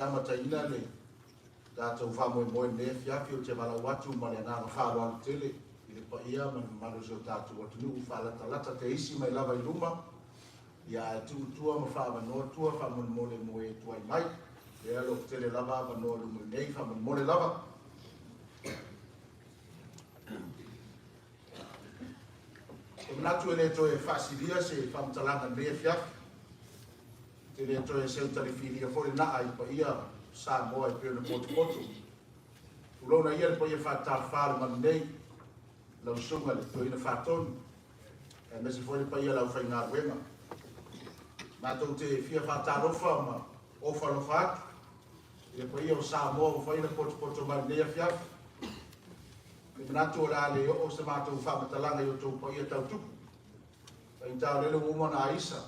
Amataina le tātou whamoe ne whiawhi o te wala watu ma le nāna whāroa tele i le paia ma maru so tātou atunu whaalata lata te isi mai lava I ruma ia tuutua ma whaamanoa tua whamonmole moe tuai mai e alo tele lava manoa lumu nei whamonmole lava o natu e le toe whasiria se whamtalanga ne whiawhi te le toe seutari whiria fore naa I paia Samoa I pēr na potu. Ulona ia le paia whātāwhāru manu nei, lau sunga le toi na whātonu, e mesi fore paia lau whai ngā ruenga. Mātou te whia whātārofa ma ofa lofa atu, le paia o Samoa o whai na potu manu nei a whiawhi. Le manatu o la le o se mātou whamatalanga I o tau paia tau tuku. Pai tau lele umana a isa,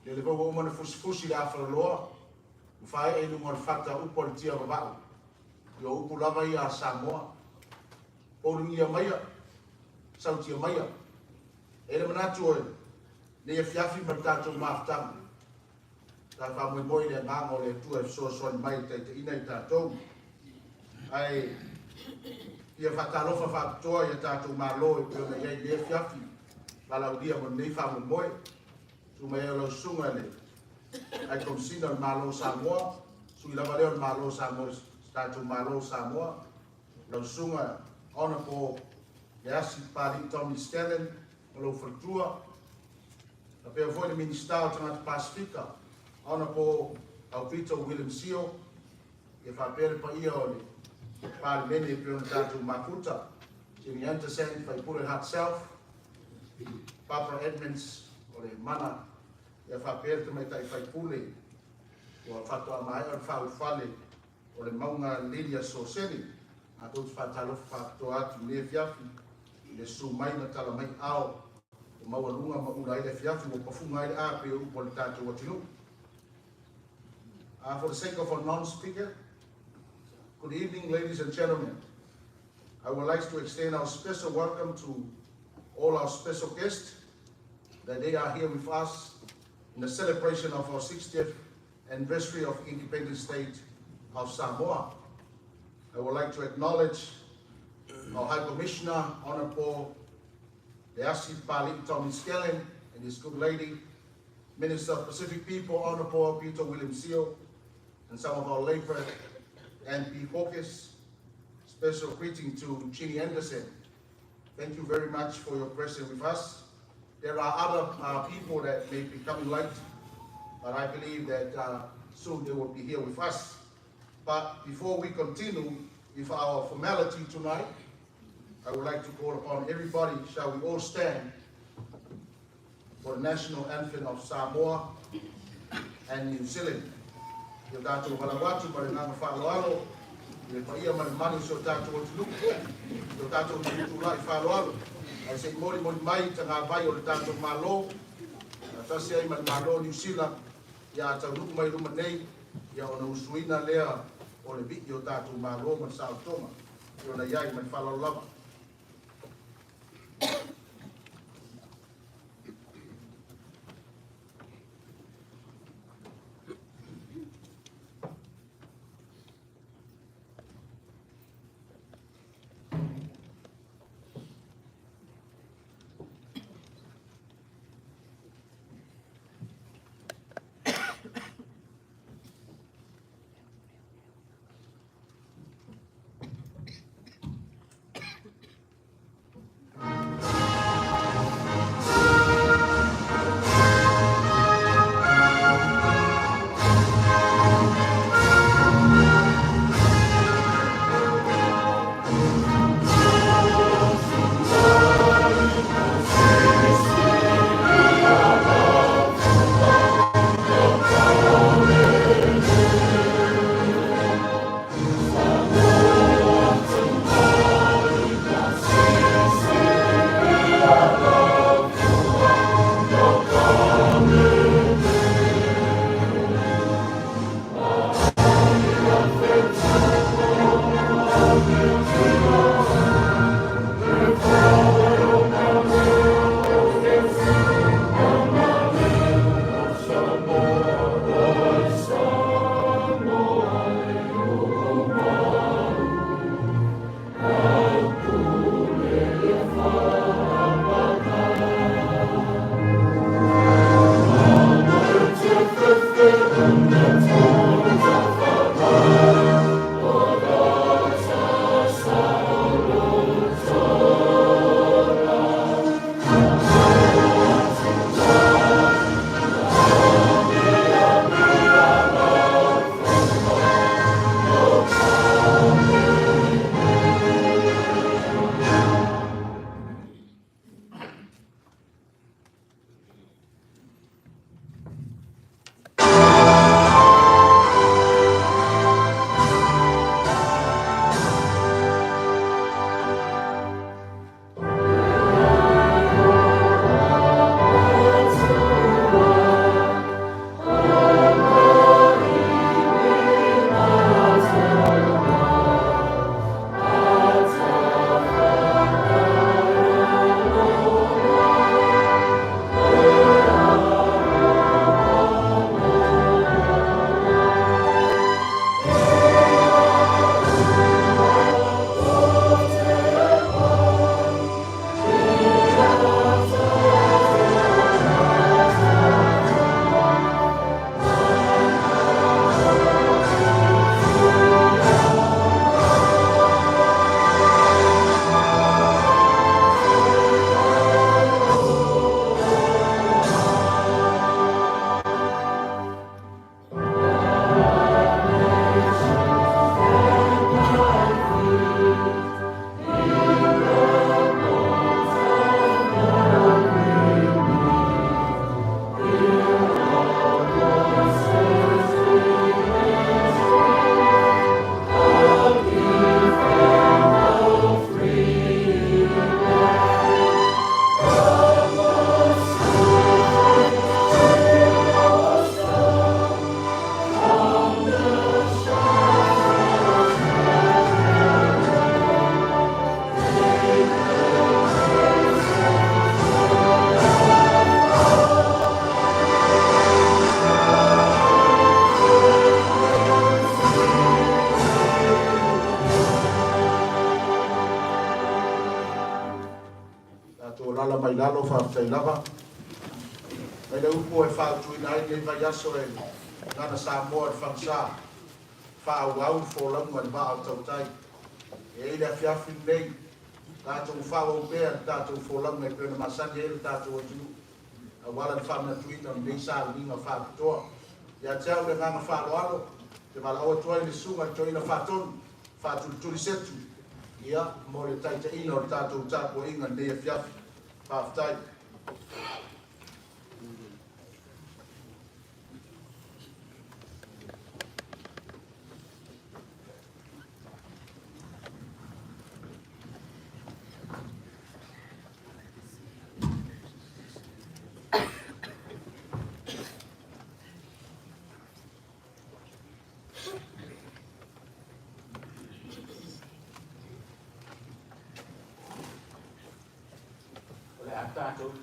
le vau umana fusi la whalaloa, Whae e lunga whata upo le tia wabau. Yo upo lava I a Samoa. Porungi a maia. Sauti a maia. E le manatu e. Ne e whiawhi ma tātou māwhtanga. Tā whamoe moi le ngāngo le tua e soani mai te ina I tātou. Ai. Ia whatalofa whapatoa I a tātou Mālō e peona iei ne e whiawhi. Walau dia mo nei whamoe moi. Tuma e alo sunga le. Ai komsina o Mālō Samoa, sui lava leo o Mālō Samoa, tātou Mālō Samoa, lau sunga ona po le asi pāri Tommy Stellen, o lau whatua, na pēr foi le ministao tangata Pasifika, ona po au Peter William Seal, e whapere pa ia o le pāri mene e pēr tātou Makuta, Tini Anderson, Whaipure Heart Self, Papa Edmonds, o le mana, ia whapere te mai tai whaipule, ua whatoa mai o whauwhale o le maunga linia soseni, a tōtu whatalofu whakatoa atu mea fiafi, le su mai na tala mai ao, o maua ma ura ile fiafi, o pafunga ile a pe upo le tātou atinu. For the sake of our non-speaker, good evening, ladies and gentlemen. I would like to extend our special welcome to all our special guests that they are here with us in the celebration of our 60th anniversary of independent state of Samoa. I would like to acknowledge our High Commissioner, Honorable Ueligitone and his good lady, Minister of Pacific People, Honorable Peter William Seal, and some of our labor MP caucus. Special greeting to Ginny Anderson. Thank you very much for your presence with us. There are other people that may be coming late, but I believe that soon they will be here with us. But before we continue with our formality tonight, I would like to call upon everybody, shall we all stand for the national anthem of Samoa and New Zealand. Yo tātou halawatu ma le nganga whāloalo, le paia ma le mani so tātou o tuluku, yo tātou tutu lai whāloalo. Ai se mori mai ta ngā vai o le tātou Mālō, tasi ai ma le Mālō Niusila, ia tau nuku mai ruma nei, ia ona usuina lea o le viki o tātou Mālō ma le Sao Toma, ia ona iai ma le whāloalo lava. lalo whaatai lava. Ai le upo e whautui nai le vai aso e ngana Samoa e whansa. Whaau au whōlaunga ni maa o tautai. E ile a whiawhi nei. Tātou whao o bea, tātou whōlaunga e pēna masani e le tātou atu. A wala ni whamna tuina ni nei sā linga whaapitoa. Ia te au le nganga whaaloalo. Te malawa tua i le sunga toina whaatonu. Whaatulituli setu. Ia, mo le taita ina o le tātou tāpua inga nei e whiawhi. Whaaftai.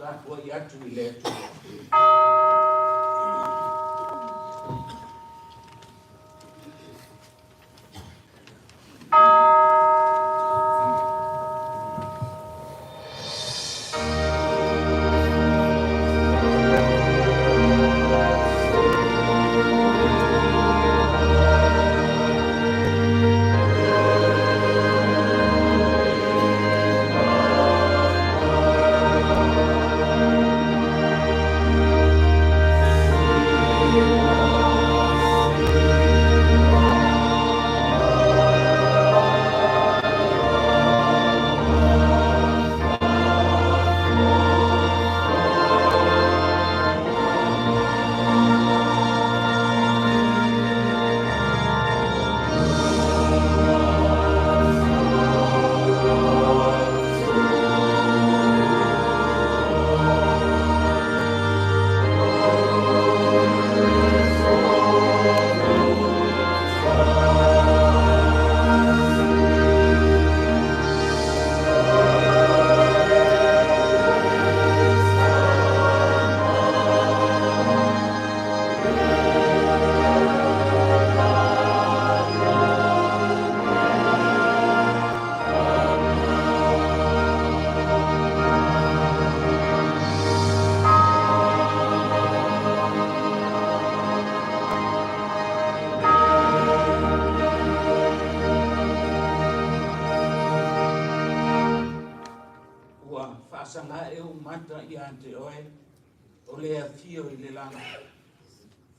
Tātua I atu I le atu.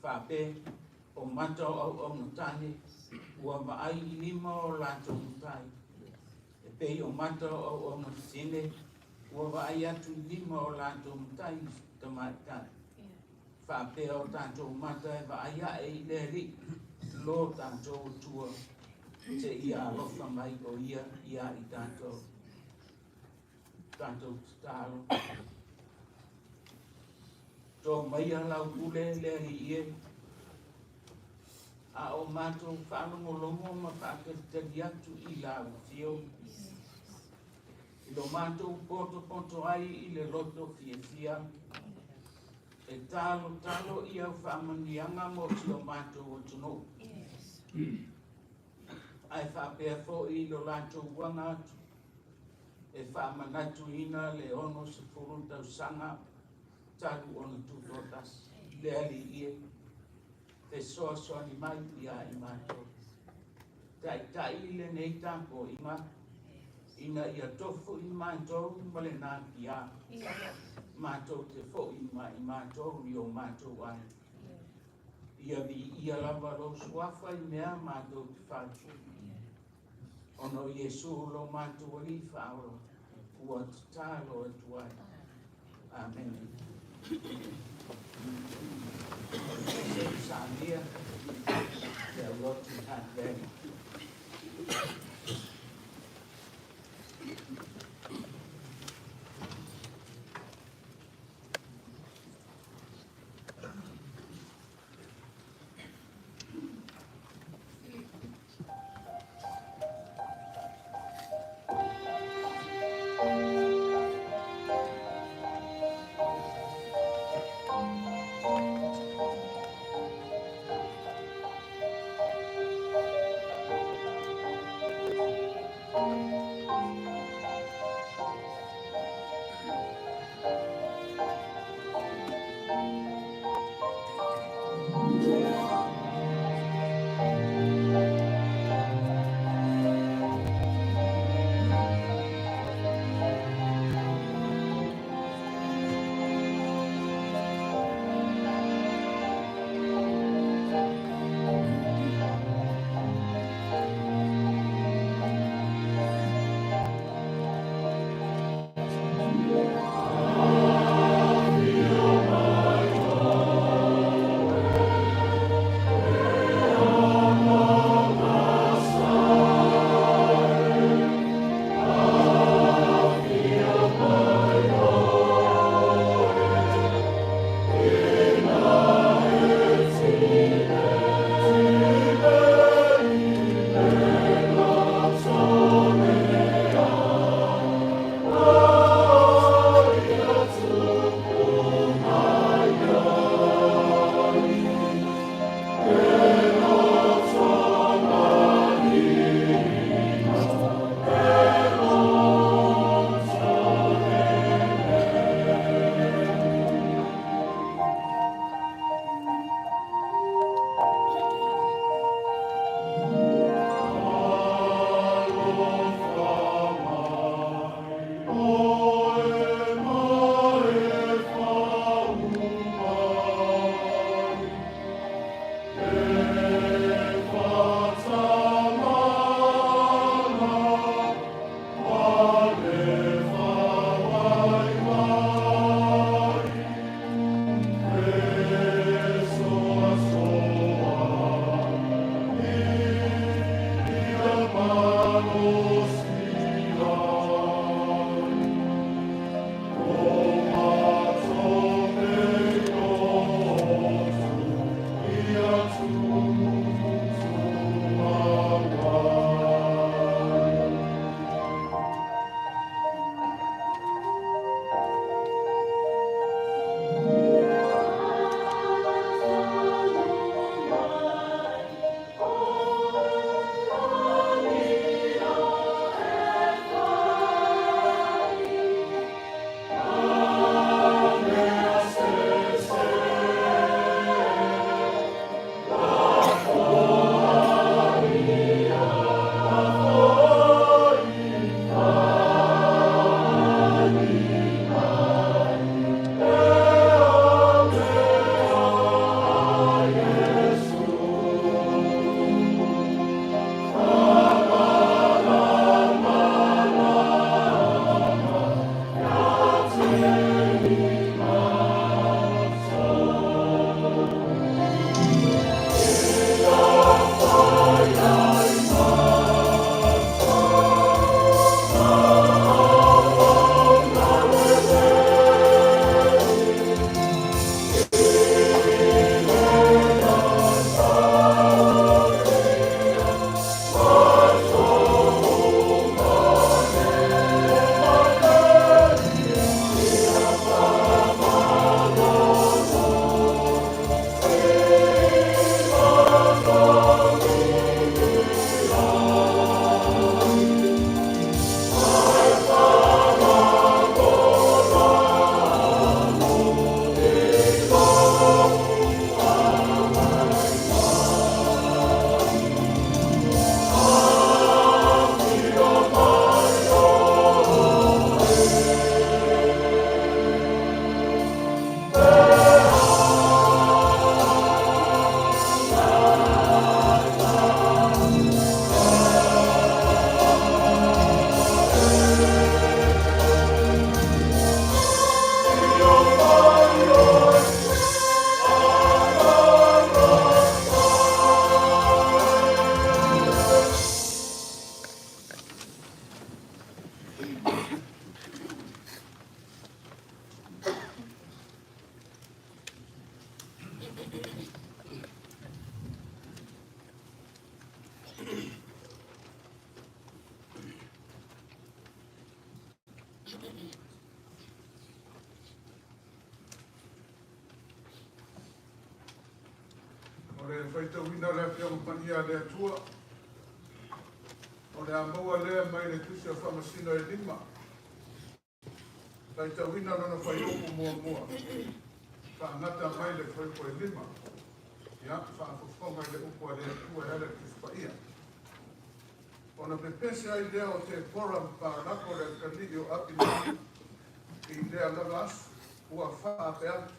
Whape, o mata o mutane, ua maai lima o lanto mutai. E pei o mata o mutine, ua maai atu lima o lanto mutai ta maitai. Whape o tanto mata e maai a e le ri, lo tanto tua, te ia alofa mai o ia I tanto talo. Tō mai a lau kule le ie. A o mātou whanongolongo ma whakatari atu I lau whio. I lo mātou poto ai I le loto fia. E talo I au whamanianga mo ti o mātou o tuno. Ai whapea fo I lo lantou wanga atu. E whamanatu ina le ono se furu Tausaga. Talu ona Tuto'atasi, le ali ie, te soa ni mai ia I mātou. Tai le nei tāko ina ia tofu I mātou, ma le nā kia. Mātou te fo I mātou, I o mātou ai. Ia ia lava lo suafa I mea mātou te whātu. Ono Iesu lo mātou ali whaoro, ua te tālo atu ai. Amen. Sauniga, the Lotu had them. whaitawina le whionga pania le atua. O le amaua lea mai le tusi o whamasino e lima. Whaitawina lona whaioku mua mua. Whaangata mai le whaiko e lima. Ia, whaafofonga le upo le atua hele tusi pa ia. Ona pepese ai lea o te pora mpānako le kani o api nani. I lea lava asu. Ua wha pe atu.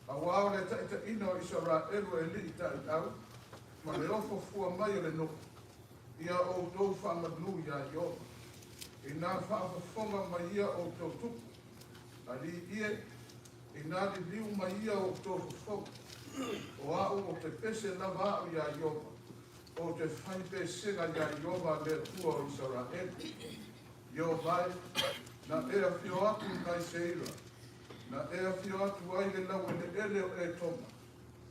A wao le taita ino i sa rā eru e li i ta i tau. Ma le ofo fua mai o le nuku. Ia o tau wha madnu ia i o. I nā wha fonga mai ia o tau tuku. A li ie. I nā li liu mai ia o tau fonga. O au o te pese lava au ia i o. O te whaipe sega ia i o le tua o i sa rā eru. Io vai. Na ea fio atu kai seira. Na ea fio atu ai le lau le ele o e toma.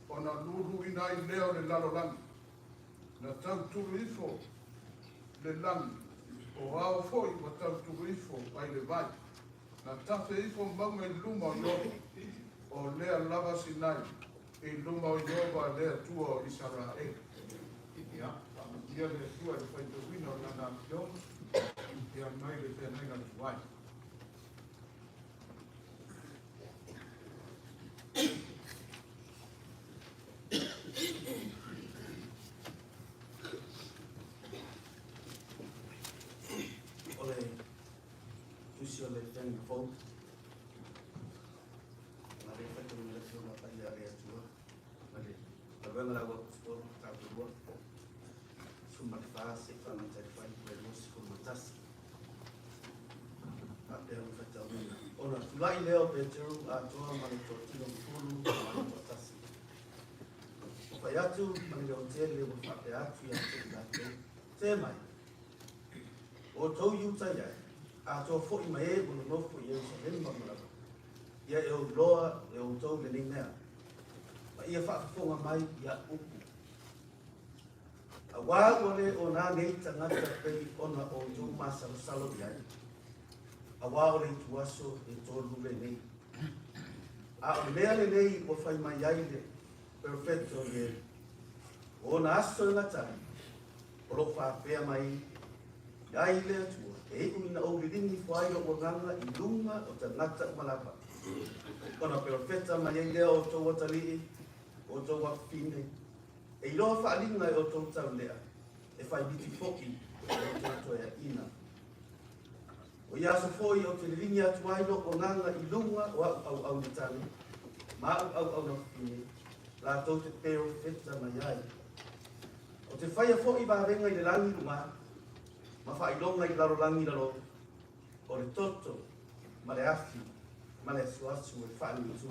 O na luru ina i leo le lalo langi. Na tau turu ifo le langi. O ao foi wa tau turu ifo ai le vai. Na tafe ifo maunga i luma o yoga. O lea lava sinai. I luma o yoga lea tua o isara e. Ia, ia le tua i whaitawina o nana pio. Ia mai le whenenga tuai. Ole tusi ole tani fo. Ma le fa tonu le fo ma pa ia le atua. Ma le avanga la wa ko ta ko. Suma fa se fa ma ta fa le mos ko matasi. A te o fa ta una. Ona tulai leo Petru a toa ma le totino fulu ma matasi. Fa ya tu ma le hotel le fa te atu ya te te mai. O tau yuta ia, a tō fo i mai e o nofo i Jerusalem mamara. Ia e o loa e o tau le nea. Ma ia whaafonga mai ia upu. A wāgore o nā nei tangata pei ona o tō masalo salo iai. A wāgore i tuaso e tō lule nei. A o lea le nei o whai mai iai le perfecto le. O nā aso ngatai, o lo whapea mai ai le atua, e uina o liringi whai o nganga i lunga o ta ngata malapa. Kona perfecta mai e lea o tō watali'i, o tō wapine. E i loa whaalinga e o tō tau lea, e whai biti foki o tō toea ina. O i aso fōi o te liringi atuai o nganga i lunga o au nitane, ma au na wapine, la tō te perfecta mai ai. O te whaia fōi wārenga i le langi lunga, ma whailonga i laro langi laro o le toto, ma le afi, ma le asuasu e whaani utu.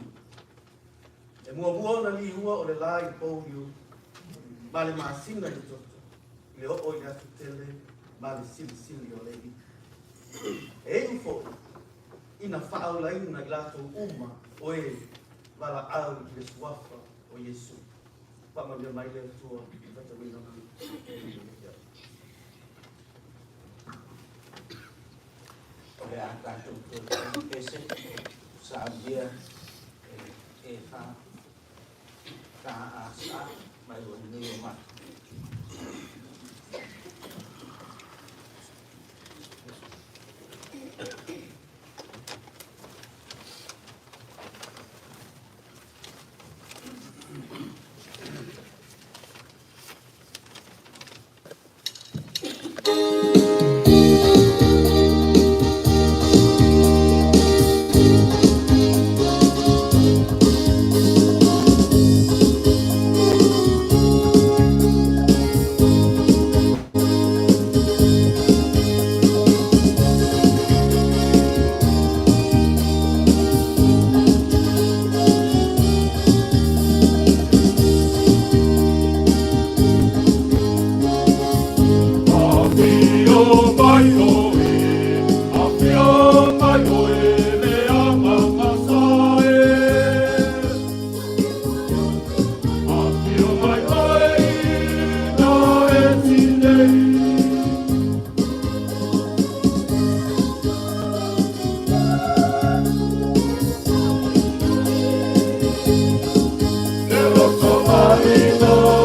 E mua na li hua o le la i pōriu, ma le maasinga i toto, le o i atu tele, ma le sili o le i. E ufo, ina whaau laina i lato uma o e wala au i le suafa o Yesu. Pama mea mai le tua i watawina nani. Oleh angka tutur pese saat dia ka asa mai ni rumah. Marino.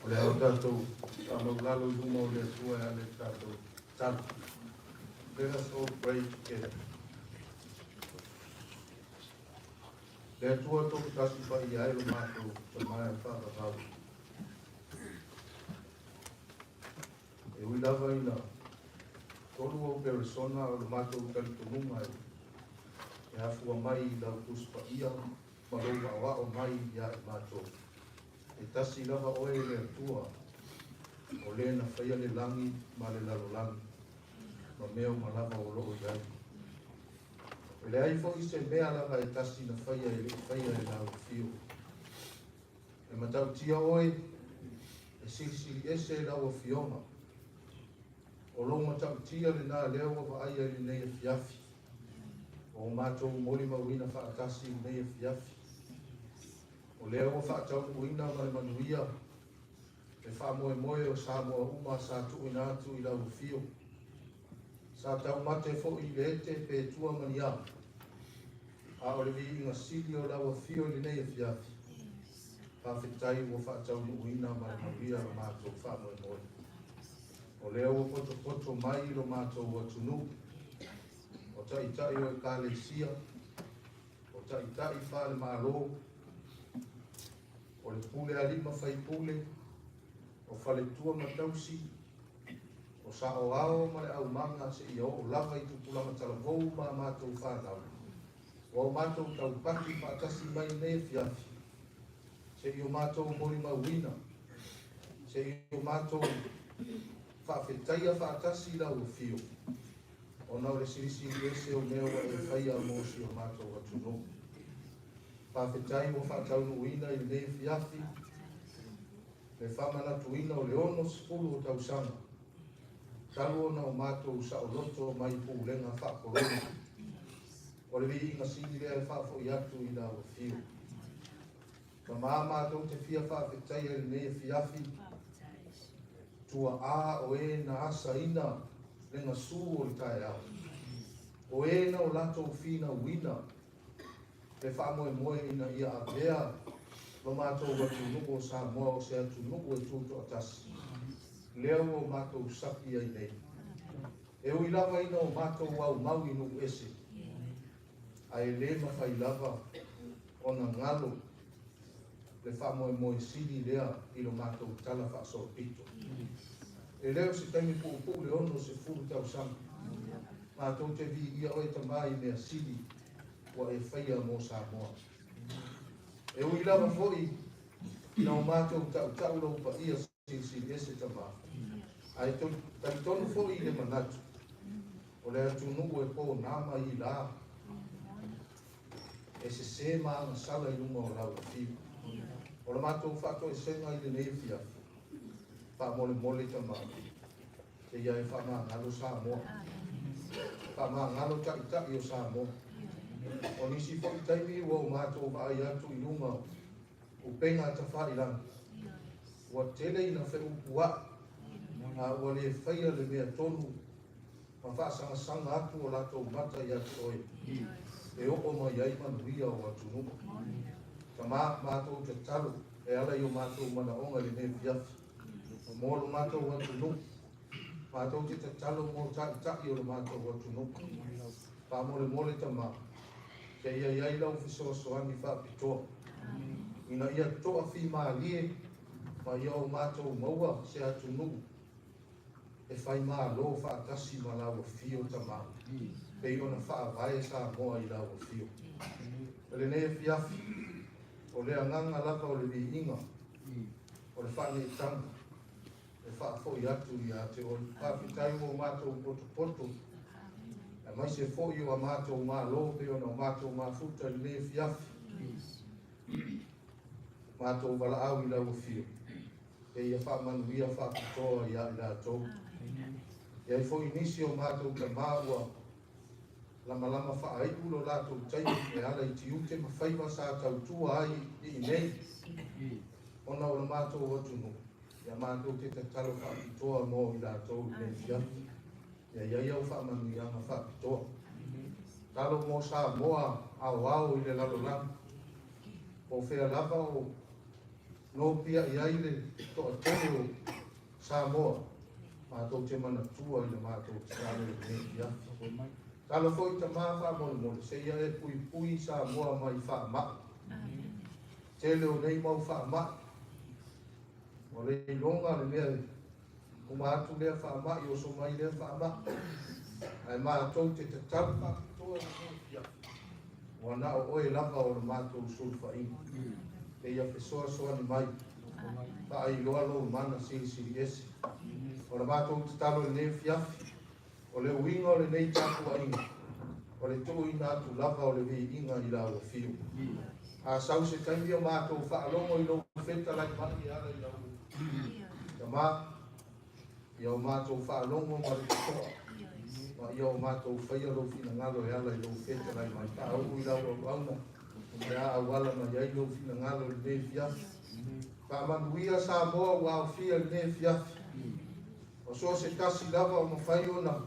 O le au tātou, tātou lalo I huma o le tua e ale tātou tātou. Let us all pray together. Le tua tōku tasi pa I aero mātou, ta mai a whakakau. E ui lava ina, tolu o peresona o le mātou talitonunga e. E hafua mai I lau kuspa ia, Mālō wa o mai ia e mātou. E tasi lava oe le atua, o le na whaia le langi, ma le lalo langi, ma meo ma lava o loo iai. E le ai fo I se mea lava e tasi na whaia e lau fio. E matau tia oe, e siri ese e lau o fiona. O lo matau tia le nā leo wa aia le nei e fiafi. O mātou mori mawina whaatasi nei e fiafi. O leo o whaatau uina ma le manuia, e wha moe o Samoa uma sa tuina atu I lau fio. Sa tau mate fo I le ete pe tua mania. A o le vi inga sili o lau fio I nei e fiafi. Pa whitai o whaatau uina ma le manuia o mātou wha moe. O leo o poto mai lo mātou o tunu. O tai o e kālesia. O tai wha le Mālō. O le pule alima whai pule, o whale tua matausi, o sa o ao ma le au manga se I o lava I tupulanga talavou ma mātou whānau. O au mātou tau paki whaatasi mai ne fiafi. Se I o mātou mori mawina. Se I o mātou whawhetaia whaatasi lau o fio. O nau le sirisi ese o meo e whaia mosi o mātou atuno. Whawhetai o whaatau nuina I le fiafi, le whamana tuina o le ono sepulu o Tausaga. Talu o nau mātou sa o Lotu mai pūlenga whakorona. O le vi inga sini lea e whafo I atu I lau o fio. Ka mā mātou te fia whawhetai e le fiafi, tua a o e na asa ina le ngasu o le tae au. O e na o lato fina wina, le wha moe ina ia a pea, lo mātou watu nuko o Samoa o se atu nuko e Tuto'atasi. Leo o mātou sapi ai nei. E ui lava ina o mātou au mau I nuku ese. Ai le mawhai lava o na ngalo, le wha moe siri lea I lo mātou tala wha so pito. E leo se taimi pu'u le ono se furu Tausaga. Mātou te vi ia oe tamai mea siri, wa e whaia mo Samoa. E ui lava foi, na o mātou tau lau pa ia si ese tama. Ai tonu foi le manatu. O le atu nuku e po nama I la. E se maanga sala I nunga o lau fiu. O le mātou whato e senga I le nefia. Pa mole tama. Te ia e wha maa ngalo Samoa. Pa maa ngalo tai o Samoa. O nisi fo I taimi ua o mātou vai atu I lunga o penga ta whai lang. Ua tele ina whe upua. A ua le whaia le mea tonu. Ma whaasanga sanga atu o lato mata I atu oe. E oko mai ai manuia o atu nuka. Ka mātou te talo e ala I o mātou mana onga le me fiafi. O mōlo mātou atu nuka. Mātou te talo mō tai o le mātou atu nuka. Pa mole tama. Ke ia iai lau fisoasoani whapitoa. Ina ia toa whi maalie, ma ia o mātou maua se atu nuku. E whai Mālō whaatasi ma lau o fio tamā. Pei ona whaavae sa moa I lau o fio. le ne fiafi o le anganga lava o le viinga o le whane tanga e whaafo i atu i ate o le whaafitai o mātou poto e mai se fo i o mātou Mālō pe o na mātou mafuta le ne fiafi mātou wala au i lau fio e ia whaamanuia whaapitoa i a i rātou e ai fo i nisi o mātou ka māua lama lama whaaiku lo lātou taimu e ala i tiute ma whaiva sa tautua ai i nei ona o na mātou atunu ia mātou te tatalo whaapitoa mō i lātou i nei fiafi ia iai au whaamanu i anga whaapitoa talo mō sa moa au au i le lalo lang o whea lava o no pia i aile toa tonu sa moa mātou te mana tua i le mātou te talo i nei fiafi talo foi ta mafa mo mo se ia e pui pui sa moa mai fa ma te leo nei mau fa ma o le longa le mea o mātu lea fa ma i o so mai lea fa ma ai mātou te tau fa toa ia o na o e lava o le mātou sulfa i e ia fesoa soa ni mai pa ai loa lo mana si esi o le mātou te talo le ne fiafi o le uinga o le nei tapu a inga, o le tō ina atu lava o le vei inga i lau a fiu. A sau se taimi o mātou whaalongo i lau wheta lai mani ala i lau. Ka mā, i au mātou whaalongo ma le katoa. Ma i au mātou whaia lau fina ngalo e ala i lau wheta lai mani. Ka au i lau au auna, me a awala ma iai lau fina ngalo i ne fiafi. Ka manuia sa moa wa au fia i ne fiafi. O so se kasi lava o mawhai o na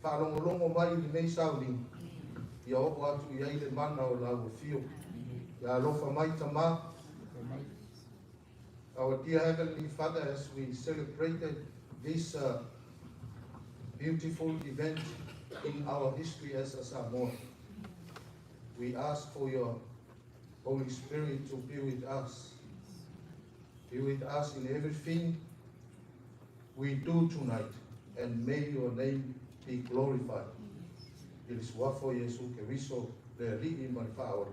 whaalongolongo mai i nei sauni. Ia o atu i aile mana o lau fio. Ia alofa mai ta mā. Our dear Heavenly Father, as we celebrated this beautiful event in our history as a Samoa, we ask for your Holy Spirit to be with us. Be with us in everything we do tonight, and may your name be glorified. It is what for Yesu Keriso, the leading my power.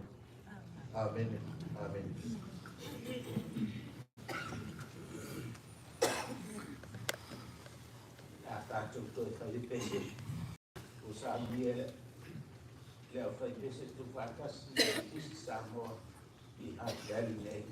Amen. Amen. Tātou toi whai pese, o sa mia leo whai pese tu whakasi i isi Samoa i hati ali nei.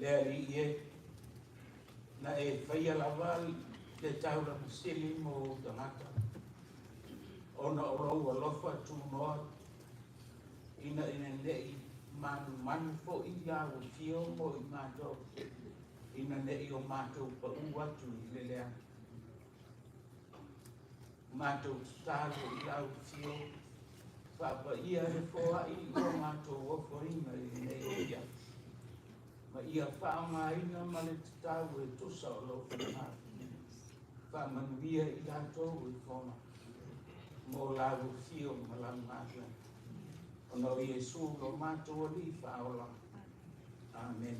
lea li e na e whaia lawa le taura masili mo tangata. Ona o rau alofa tu noa ina nei manu fo i a o fio mo i mātou. Ina nei o mātou pa uatu i le lea. Mātou tālo i a o fio. Papa ia e fōa i o mātou o whainga i nei o ia. Ma ia whaama ina ma le tāu e tusa o lo whanā. Whaamanuia i tātou e whona. Mō lago fio ma la mātua. Ono Iesu lo mātua li whaola. Amen.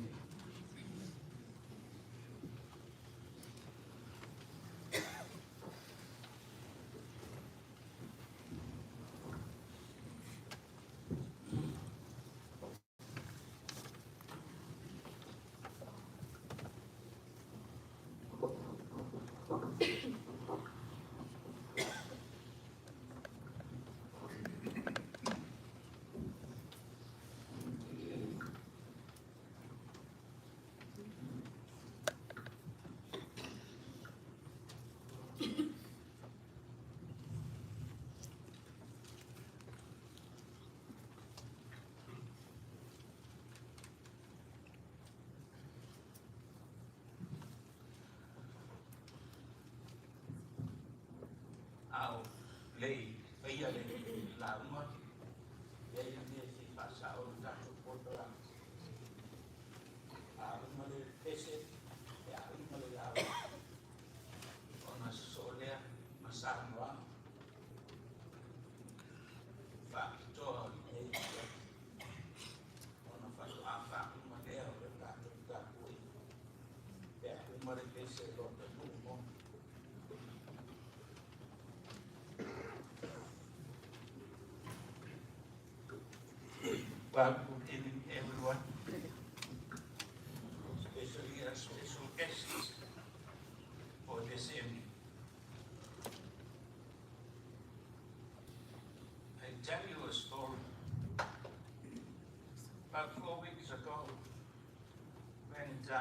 Au lei ia le la uma e ia ne si pasa o tanto porta a uma le pese e a uma le a ona solea masano fa to e ona fa to a fa uma le o tanto tanto e a uma le pese lo tanto well, good evening, everyone. Especially our special guests for this evening. I tell you a story. About 4 weeks ago, went to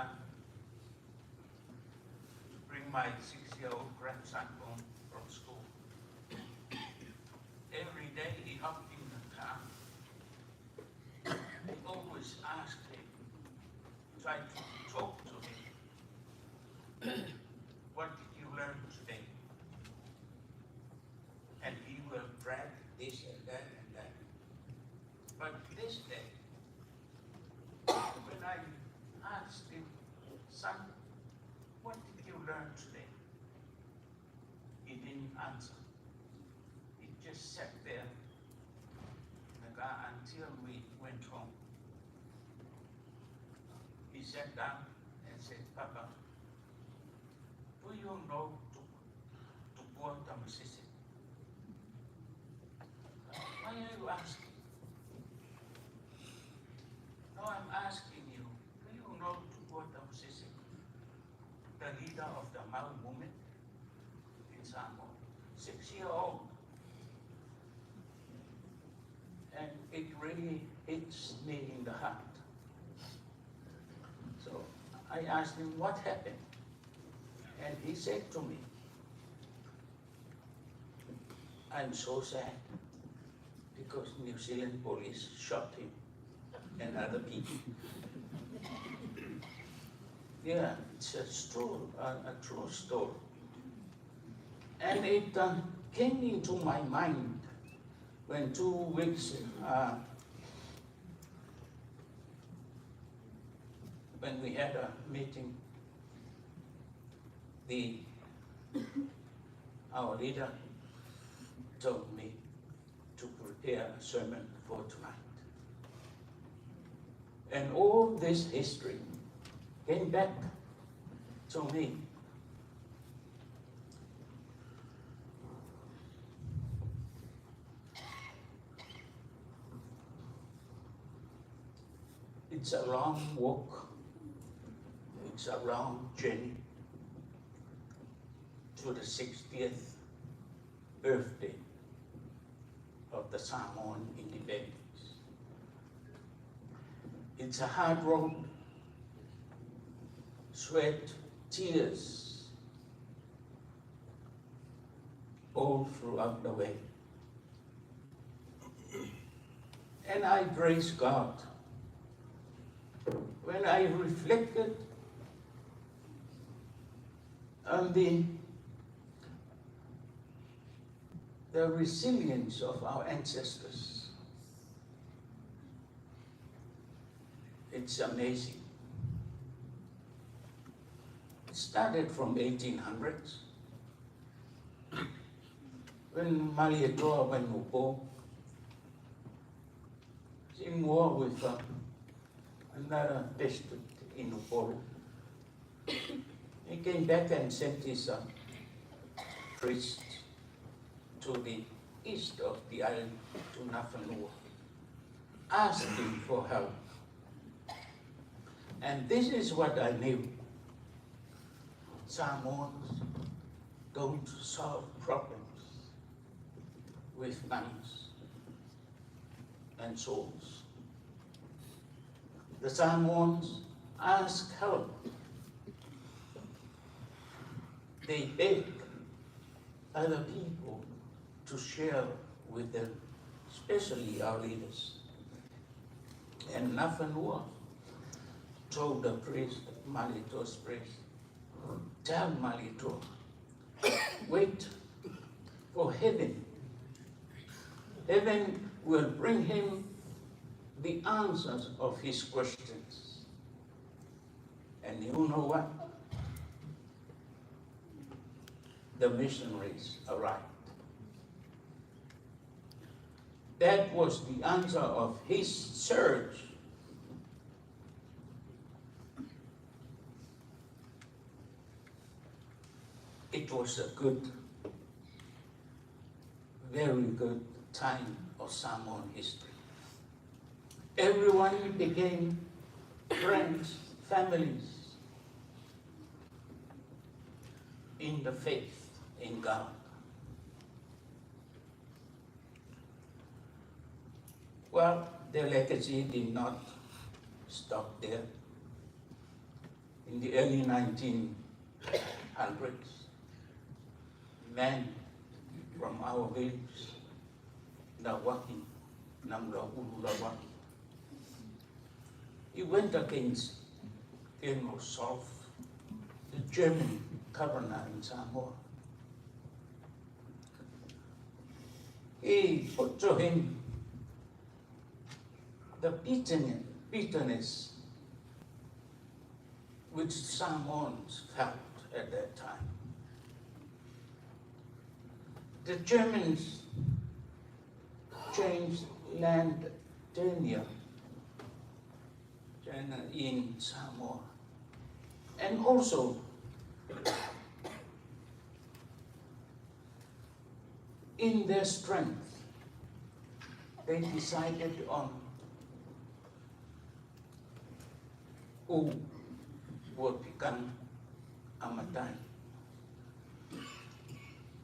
bring my 6-year-old grandson home from school. Every day he hopped in the car. I always asked him, try to talk to him. What did you learn today? And he will brag this and that and that. But this day, when I asked him, son, what did you learn today? He didn't answer. He just sat there in the car until we went home. He sat down and said, Papa, do you know to Tuto'atasi? Why are you asking? No, I'm asking you, do you know Tuto'atasi? The leader of the Mālō movement in Samoa, 6-year-old. And it really hits me in the heart. So I asked him what happened. And he said to me, I'm so sad because New Zealand police shot him and other people. Yeah, it's a true story. And it came into my mind when 2 weeks when we had a meeting, our leader told me to prepare a sermon for tonight. And all this history came back to me. It's a long walk, it's a long journey to the 60th birthday of the Samoan independence. It's a hard road, sweat, tears, all throughout the way. And I praise God. When I reflected on the resilience of our ancestors, it's amazing. It started from 1800s, when Mālō went to war, in war with another district in Upolu. He came back and sent his priest to the east of the island, to Nafanua, asking for help. And this is what I knew. Samoans don't solve problems with guns and swords. The Samoans ask help. They beg other people to share with them, especially our leaders. And Nafanua told the priest, Mālō's priest, tell Mālō, wait for heaven. Heaven will bring him the answers of his questions. And you know what? The missionaries arrived. That was the answer of his search. It was a good, very good time of Samoan history. Everyone became friends, families in the faith in God. Well, their legacy did not stop there. In the early 1900s, men from our village, Nawaki, Namra Ululawaki, he went against General Solf, the German governor in Samoa. He put to him the bitterness which Samoans felt at that time. The Germans changed land tenure in Samoa, and also in their strength, they decided on who would become a Matai.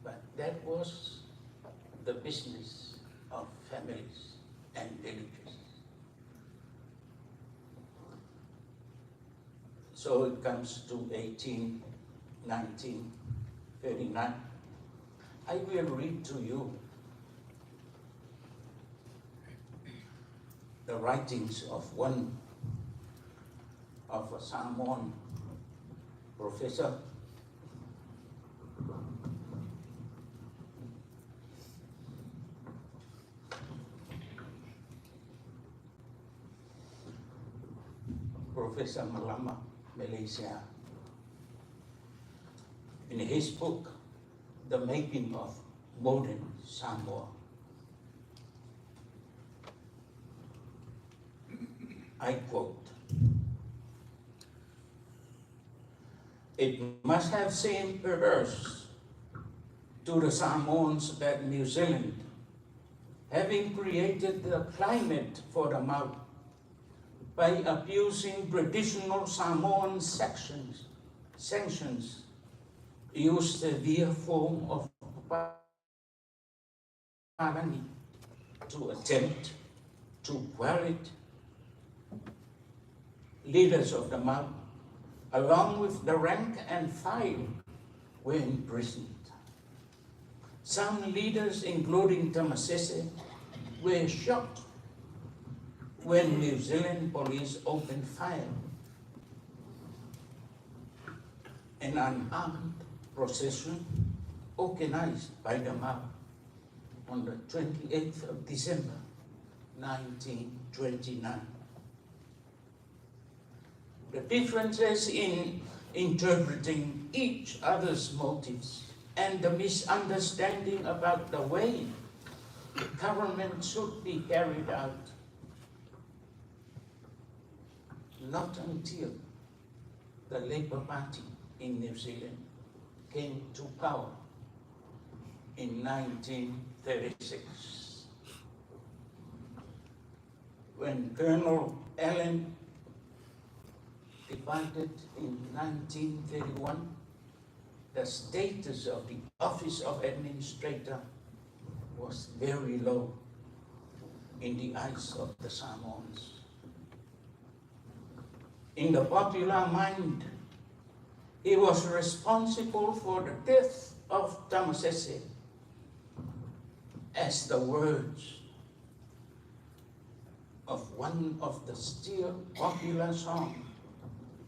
But that was the business of families and villages. So it comes to 1939. I will read to you the writings of one of a Samoan professor, Professor Malama, Malaysia. In his book, The Making of Modern Samoa, I quote, "It must have seemed perverse to the Samoans that New Zealand, having created the climate for the Mālō by abusing traditional Samoan sanctions, used severe form of parani to attempt to quell it. Leaders of the Mālō along with the rank and file, were imprisoned. Some leaders, including Tausaga, were shot when New Zealand police opened fire. An unarmed procession organized by the Mālō on the 28th of December, 1929. The differences in interpreting each other's motives and the misunderstanding about the way the government should be carried out, not until the Labour Party in New Zealand came to power in 1936. When Colonel Allen departed in 1931, the status of the office of administrator was very low in the eyes of the Samoans. In the popular mind, he was responsible for the death of Tausaga, as the words of one of the still popular songs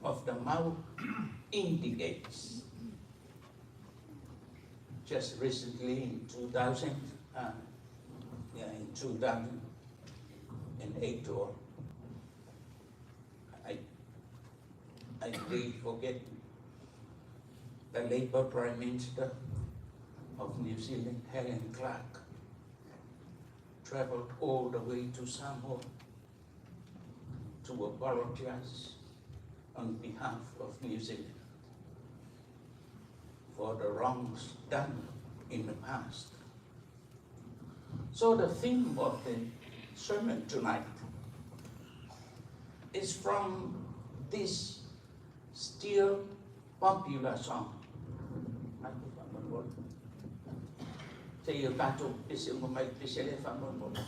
of the Mālō indicates. Just recently in 2008, or I really forget, the Labour Prime Minister of New Zealand, Helen Clark, traveled all the way to Samoa to apologize on behalf of New Zealand for the wrongs done in the past. So the theme of the sermon tonight is from this still popular song. Saya kata bisa membaik bisa lepas membaik.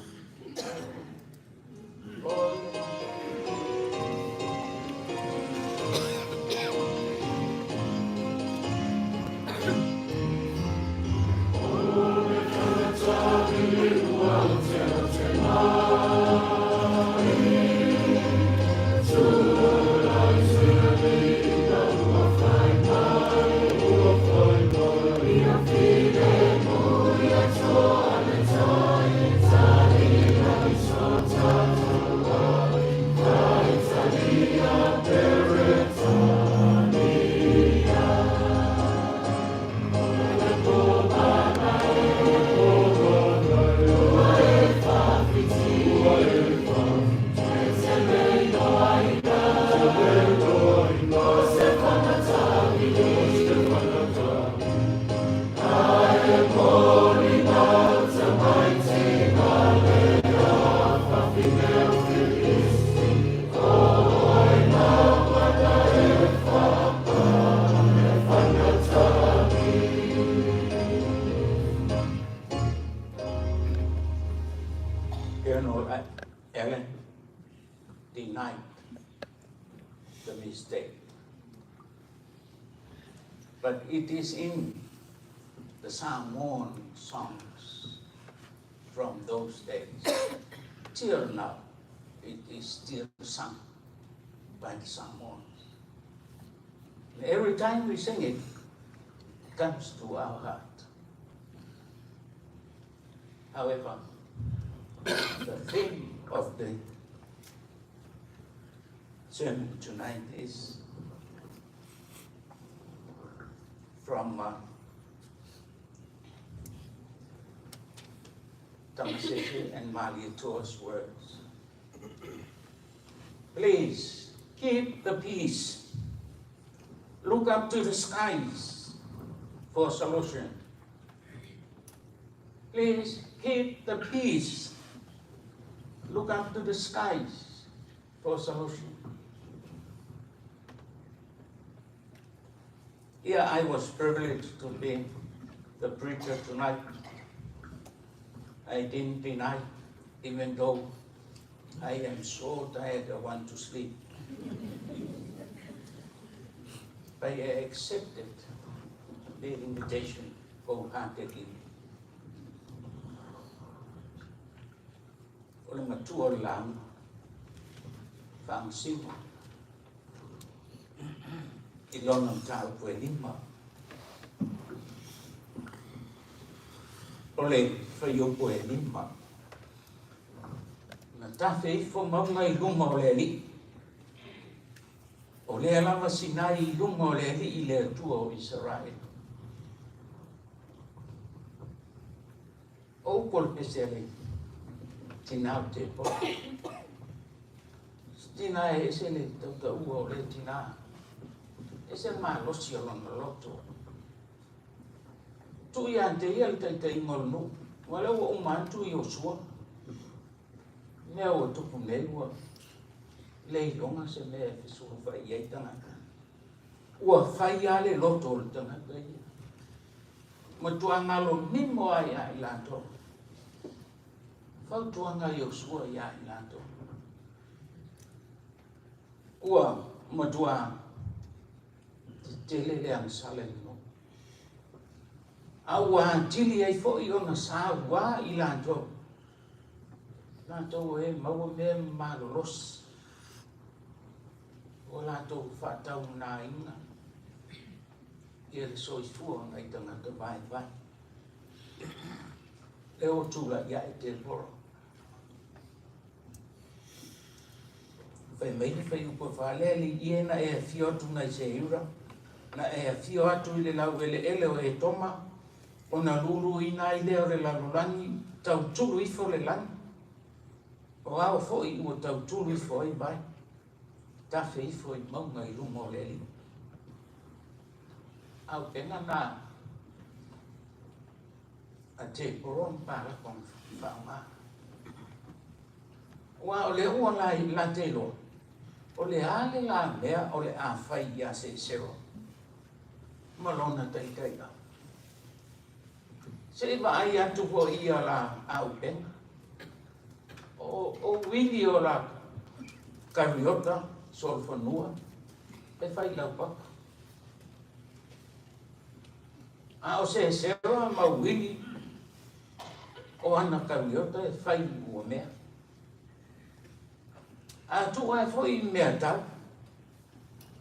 Allen denied the mistake. But it is in the Samoan songs from those days. Till now, it is still sung by the Samoans. And every time we sing it, it comes to our heart. However, the theme of the sermon tonight is from Tausaga and Mālō's words. Please keep the peace. Look up to the skies for solution. Please keep the peace. Look up to the skies for solution. Yeah, I was privileged to be the preacher tonight. I didn't deny, even though I am so tired I want to sleep. They accepted the invitation for Hakeki. O le matua o lang, whaangasiwa. I lona tau Ueligitone. O le whaio Ueligitone. Na tawhi I fo maunga I lunga o le li. O le alawa sinai I lunga o le li I le atua o Israel. O pol pesele. Tinau te po. Tina e se le tauta ua o le tina. E se Mālō o lona Lotu. Tui ante ia le taitai ngolnu. Wale ua umantu I o sua. Mea ua tupu nei ua. Lei longa se mea e fisuru whai iei tangata. Ua whai ale Lotu o le tangata ia. Matua ngalo mimo ai ai lanto. Fautuanga I o sua ia ai lanto. Ua matua tele le ang sale no. Awa tili ai fo I ona sa wa I lanto. Lanto e maua me Mālō. O lanto whatau na inga. Ia le soifua ngai tangata vai vai. E o tūra ia e te poro. Whai meini whai upo whaleli iena e a whiotu nai se iura. Na e a whio atu I le lau ele o e toma. O na lulu ina I leo le lalulangi. Tau tulu ifo le langi. O ao foi ua tau tulu ifo ai vai. Tawhi ifo I maunga I lunga o le li. Au penga na. A te poron para kong whaunga. Ua o le ua la te lo. O le ale la mea o le a whai ia se sero. Malona taitai au. Se iwa ai atu po ia la au penga. O wili o la kariota solfanua. E whai lau paka. A o se sero ma wili. O ana kariota e whai ua mea. A tu ai foi mea tau.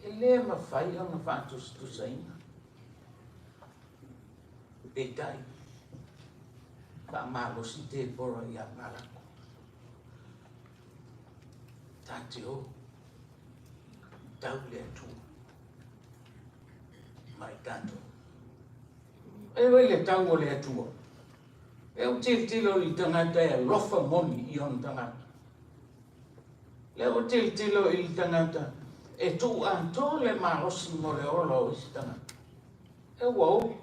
E le ma whai ana whātus tu saina. E tai. Ka Mālō si te pora I a ngarako. Tāte o. Tau le atu. Mai tātou. E wei le tau o le atua. E o tilo I tangata e lofa moni I on tangata. Le o tilo I tangata e tu anto le Mālō mo le olo I tangata. E wau.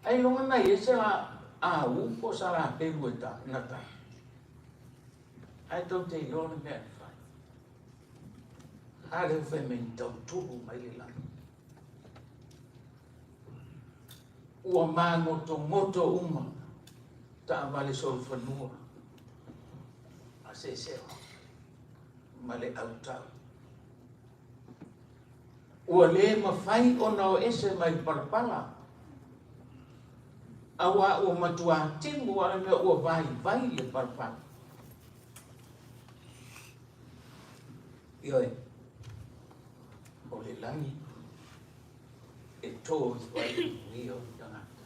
Ai longa nai e se la a upo sa la peru e ta nata. Ai tau te ilo le mea whai. Hare uwhe meni tau turu mai le langi. Ua mā ngoto uma ta avale sol whanua. A se seo. Ma le au tau. Ua le ma whai ona o ese mai parapala. Awa ua matua timu ala mea ua vai le parapala. Ioi. O le langi. E tō vai nio tangata.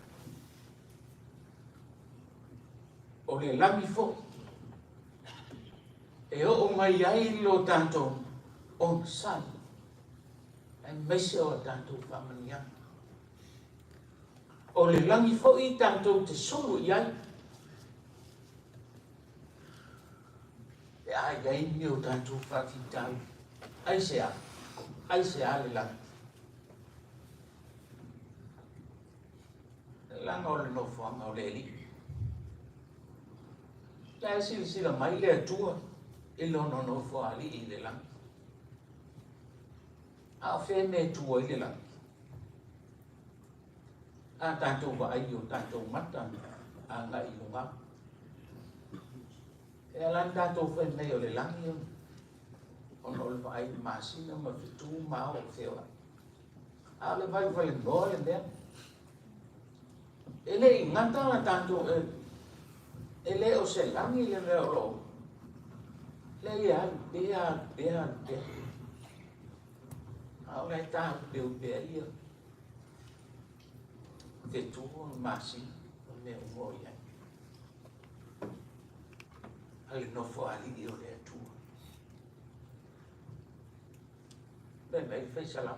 O le langi fo. E o mai ai lo tanto on sai. E meise o tanto whamanianga. O le langi fo I tanto te solo iai. E ai mi o tanto whakitau. Ai se a le langi. Le langa o le nofuanga o le li. La sila mai le atua. E lono nofo ali I le langi. A whē me tua I le langi. A tātou wa ai o tātou mata a ngai lunga. E alan tātou whai mei o le langi o. Ono le wa ai māsina ma fitu mao o whewa. Ale vai ngole dia. Ele ngata la tanto ele o se langi le ro. Le ya dia. Ahora está peuperia. Te tuvo masi me moya. Ale no fo ali dio le tu. Bem, fez salam.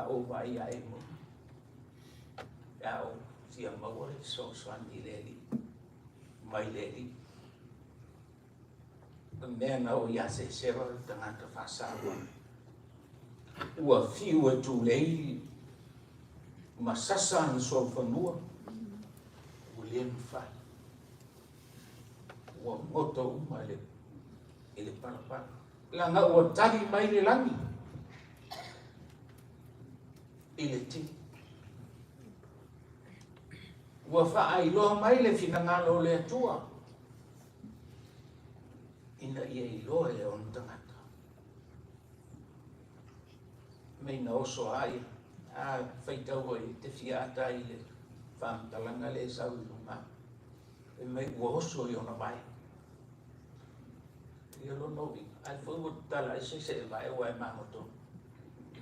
O vai ai mo. Ya o si mau so ni leli. Mai leli. Mena o ya se sero tanga ka fasawa. Ua fiu e tu lei masasa ni so fanua. O lem fa. Ua moto uma ele para. Langa ua tali mai le langi. Ile ti. Ua fa ai loa mai le finangalo le atua. Ina ia i loa e on tangata. Mei na oso ai, whaitau i te fiata i le whamtalanga le sau i runga. E mei ua oso i ona vai. I alo novi, ai whau tala i se e vai ua e mahoto.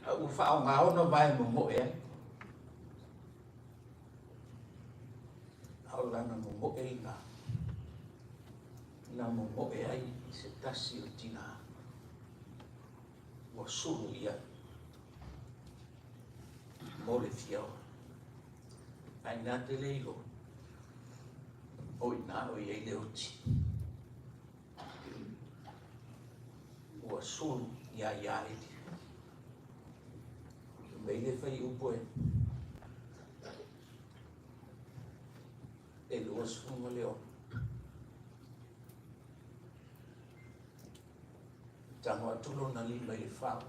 U whao ngā ona vai mo mo e ai. Au lana mo mo e ngā. Nā mo mo e ai i se tasi o tina. Ua suru i ai. Mo le fiao. Ai nā te leilo. O i nā o i ei leo ti. Ua suru i ai ai ti. Mei le whai upo e. E lua sunga leo. Tango atulo na lima i whao.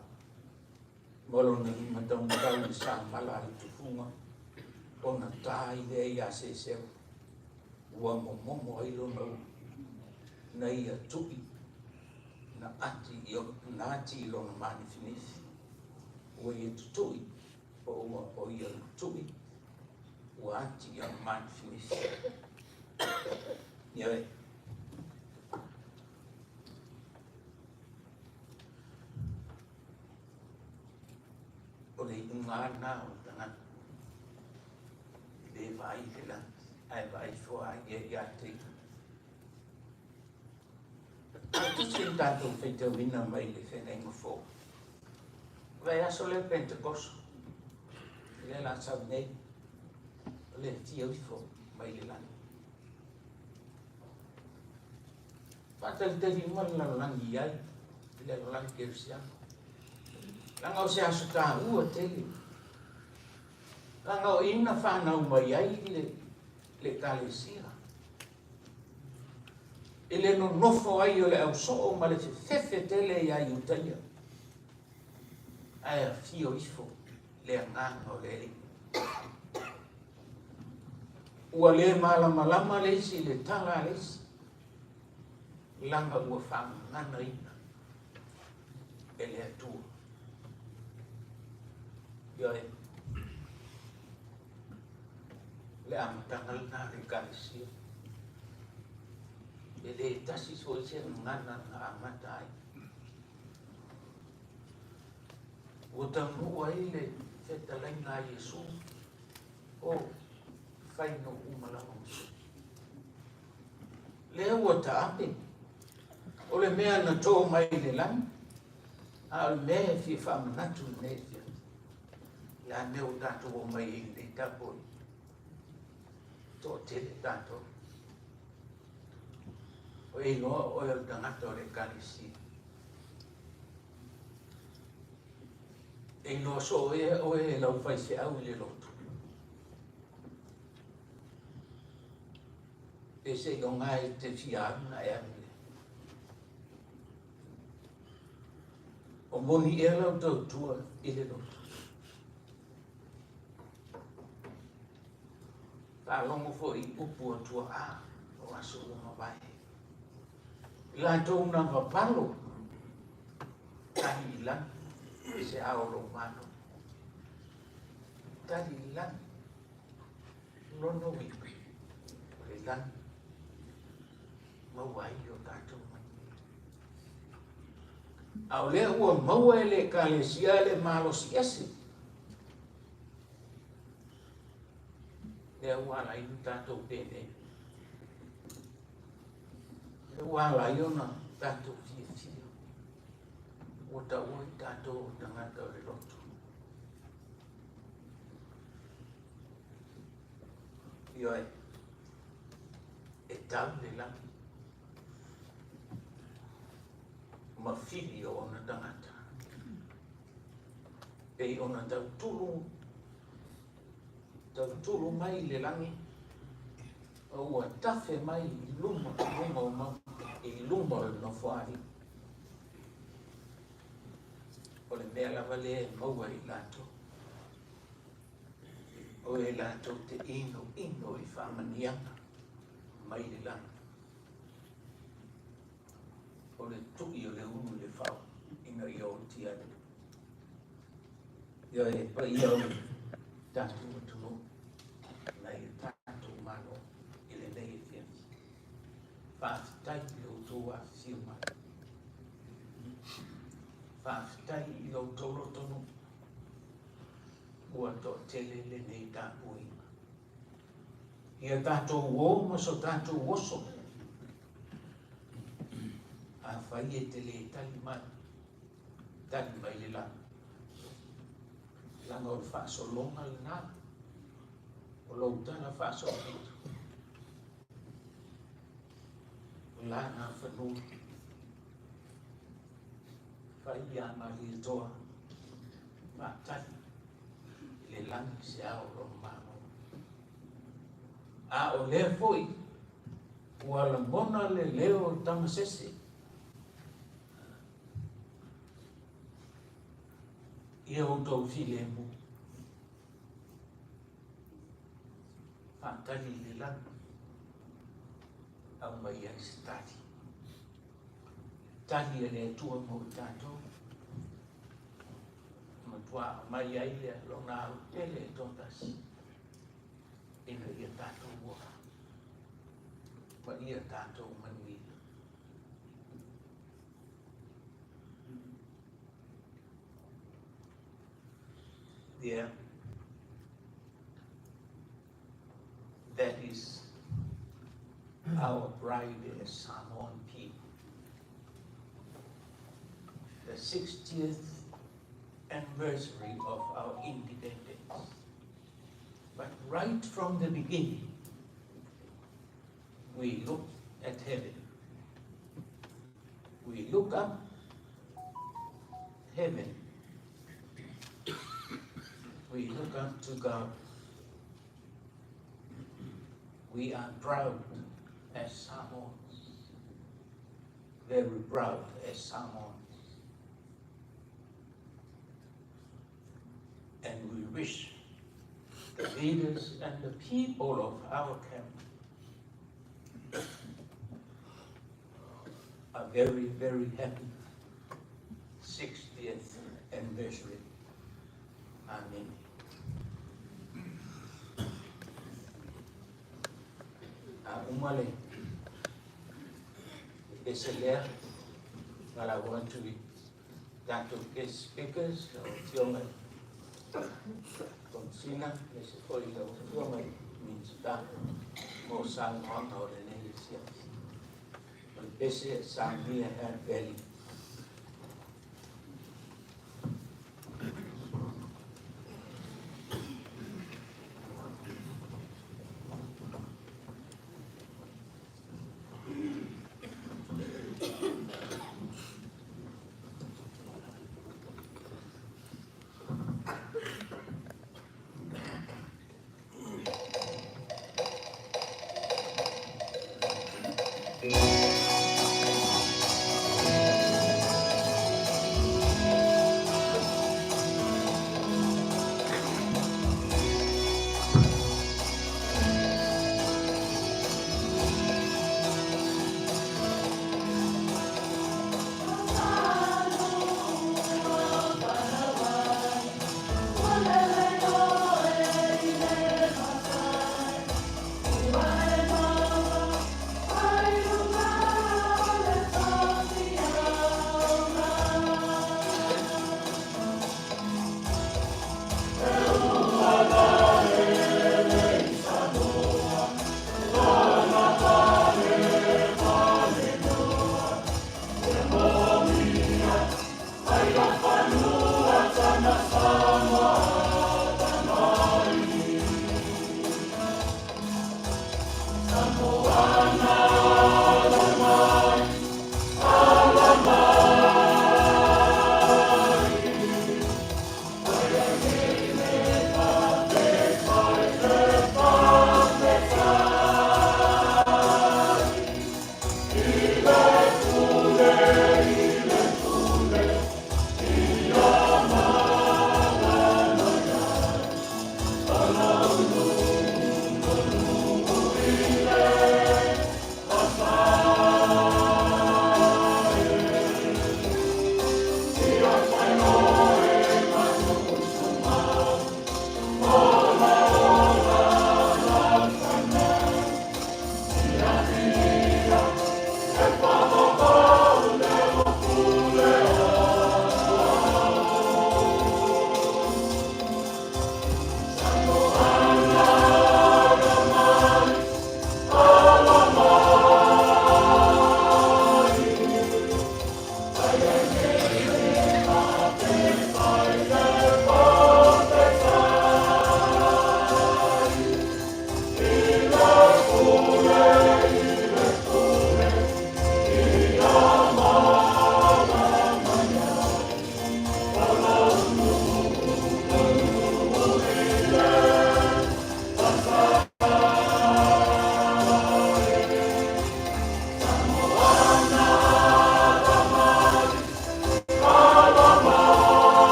Molo na lima tau matau i sa mala i tufunga. O na tā i lea i a se seo. Ua momo ai lo na u. Na i a tuki. Na ati i lo na mani finisi. Ua i tutui, o i a tutui, ua ati i a mani finisi. Iawe. O le unga nā o tangana. Le vai te lan, ai vai fua i a te. Tusin tātou whaitau ina mai le whenei ngofo. Vai aso le Pentecost. Le la sau nei. Le tia uifo mai le lani. Patal te ringa la langi ai. Le langi kersiano. Langa o se aso tā ua tele. Langa o ina whanau mai ai le kalesia. Ele no nofo ai o le au soo ma le fefe tele i ai utaia. Ai a fio ifo le nganga o le li. Ua le malama le isi le tala le isi. Langa ua whangana ina. E le atua. Ioi. Le amatangal na le kalesia. E le tasi so i se ngana na amata ai. O tamu ai le whetalai ngā Iesu o whaino umalama musu. Le ua ta ape. O le mea na tō mai le lani. A o le mea fi whamanatu ne fia. Ia neo tātou o mai i le tapoi. Tō tele tātou. O e noa o e tangata o le kalisi. E noa so o e lau whai se au le lotu. E se o ngai te fiana e amile. O moni e lau tau tua i le lotu. Ka longo fo i upu atua a o aso o mawai. La tau na vapalo. Kahi ilan. Se ao lo mano. tari lan, lono wiki, le lan, mawai o tātou mai. Au lea ua maua e le kalesia le Mālō siasi. Lea ua ala inu tātou pene. Lea ua ala iona tātou fia fia. Ua ta ua i tātou o tangata o le lotu. Ioe, e tau le laki. Mawhiri o ona tangata. E ona tautulu mai le langi. O ua tafe mai i luma o mau. I luma o no whaari. O le mea lava le maua i lato. O e lato te ino i whamanianga. Mai le langi. O le tuki o le unu le whao, ina i o tiare. Ia e pa i au tātu atunu, nei e tātu Mālō, i le nei e whia. Whaafitai i o tōa whiuma. Whaafitai i o tōro tonu, ua tō tele le nei tāpu ima. Ia tātou o maso tātou oso, a whai e te le tali mai le langa. Langa o le whaasolonga le nā, o lou tana whaasolonga. O la ngā whanua, whai a mari e toa, mātali, le langi se ao ro Mālō. A o lea foi, ua la mona le leo tamasese, ia o tau file mu. Whātari le lang. Au mai ai se tari. Tari e le tua mo tātou. Matua mai ai e lona au tele e tōtasi. Ina ia tātou ua. Pa ia tātou manuia. There, that is our bride as Samoan people. The 60th anniversary of our independence. But right from the beginning, we look at heaven. We look up heaven. We look up to God. We are proud as Samoans, very proud as Samoans. And we wish the leaders and the people of our camp a very, very happy 60th anniversary. Amen. Umale, Eselea, well, I want to be that of guest speakers, Tionga, Consina, Mrs. Polita, Tionga means that, more sang on or the native years. But Bessie sang here had value.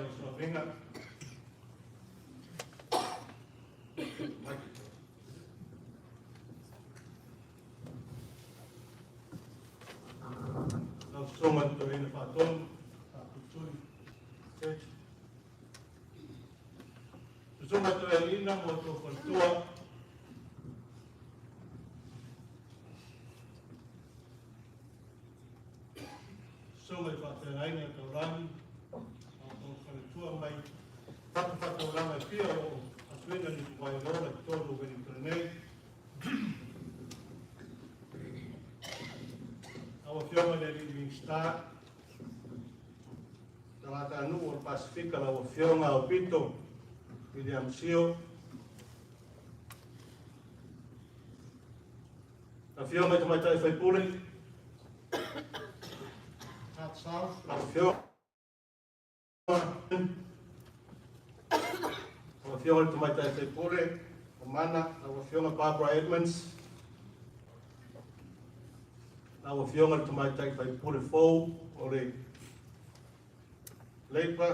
o Sauniga. Nau songa to ina whātonu, Tutui, Church. Songa to ina mo to whantua. Songa i whātenaina taurangi, o whantua mai. Whatauranga pia o atuena ni Wairoa i tōru Ueligitone. Awa whionga le Living Star. Tangata anu o Pasifika la awa whionga o Pito, William Sio. A whionga i tamaitai whaipule. Heart South, La whionga. Awa whionga i tamaitai whaipule. O mana, awa whionga Barbara Edmonds. Awa whionga i tamaitai whaipule fōu. O le Leipa,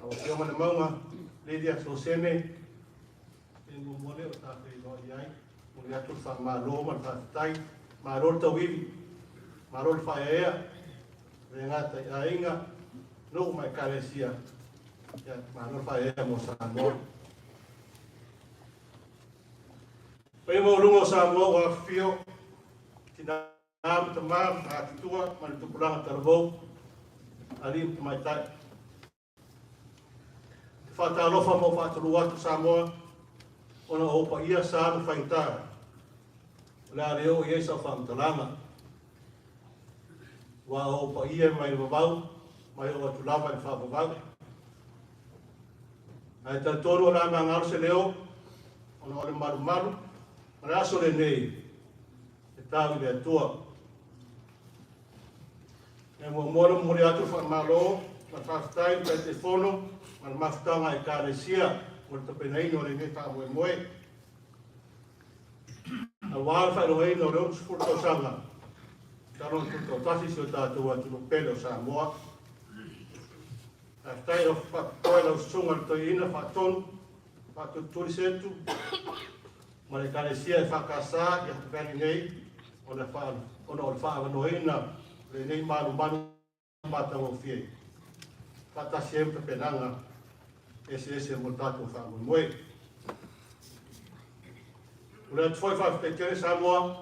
awa whionga na maunga. Lydia Sosene. E mumole o tāwhi roi ai. Muli atu wha Mālō man whaatai. Mālō tauiwi. Mālō whaeea. Re ngata i ainga. Nuku mai kāresia. Mālō whaeea mo Samoa. Pei mo lungo Samoa wa whio. Tina am tamam atitua. Mani tupulanga taravou. Alim tamaitai. Whatalofa mo whatulu atu Samoa, ona opa ia sa mo whainta. La reo i eisa whamtalanga. Wa opa ia mai wabau, mai o atu lava i whababau. Ai ta toro la ma ngaro se leo, ona ole maru maru, ma aso le nei, e tāwi le atua. E mo moro mori atu whamalo, ma whaftai pe te whono, ma mafutanga e kāresia, mo te penaino le ne tā moe moe. A wāle whaerohei no reo tsukur Tausaga. Taro Tuto'atasi si o tātou atu no pele o Samoa. A whai o whakoe lau sunga to ina whatonu, whatuturi setu. Ma le kāresia e whakasā i atu pēni nei, ona o le whaavanoina, le nei manu matang o whiei. Whatasi e te penanga, ese mo tātou whaamui moe. Ule atu whai whawhitekere Samoa,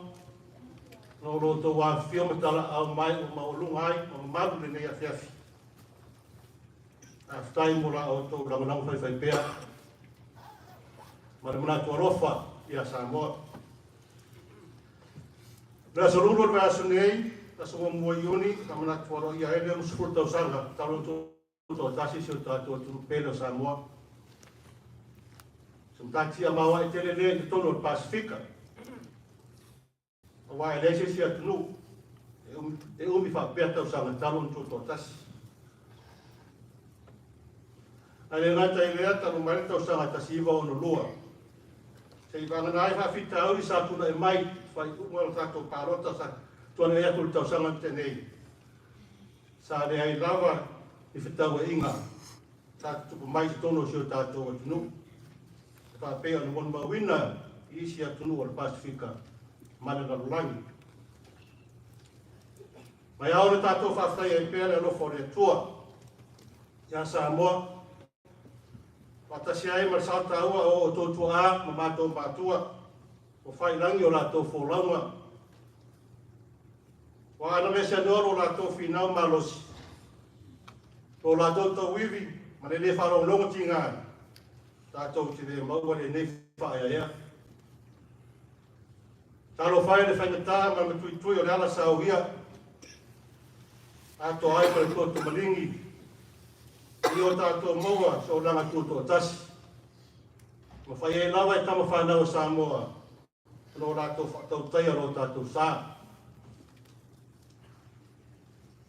no roto wā whio matala au mai o maulungai, o maru le nei a whiawhi. A whtai mora o tō ranganang whai whaipea, ma le mana tua rofa i a Samoa. Rea sa rurur me asu nei, ta sa mua iuni, ka mana tua ro i a ele musfur Tausaga, talo Tuto'atasi si o tātou atu pele o Samoa. Samtati a maua i tele le te tono o Pasifika. A wai lese si atunu, e umi whapea Tausaga talo Tuto'atasi. A le ngata i lea talo mai Tausaga tasiva o no lua. Se i wangana ai whawhita auri sa tuna e mai, whai umaro tātou pārota sa tuana e atu Tausaga tenei. Sa le ai lava i whitau e inga, tātuku mai te tono si o tātou atunu. E whapea na mon mawina i isi atunu o le Pasifika, mane na lulangi. Mai aore tātou whawhai e pēr e lofo re tua, ia Samoa, watasi ai mar salta ua o tōtua a, ma mātou mātua, o whai rangi o lātou whōlaunga. Wa ana me se noro lātou whinau malosi. Tō lātou tau iwi, ma le wharau longa ti ngā. Tātou te le maua le nei whaia ea. Tālo whaia le whaingatā, ma me tui tui o le ala sauhia. Tātou ai pa le tōtu malingi. I o tātou maua, so langa Tuto'atasi. Ma whaia e lawa e tama whanau Samoa. Lo lātou whatau taia lo tātou sā.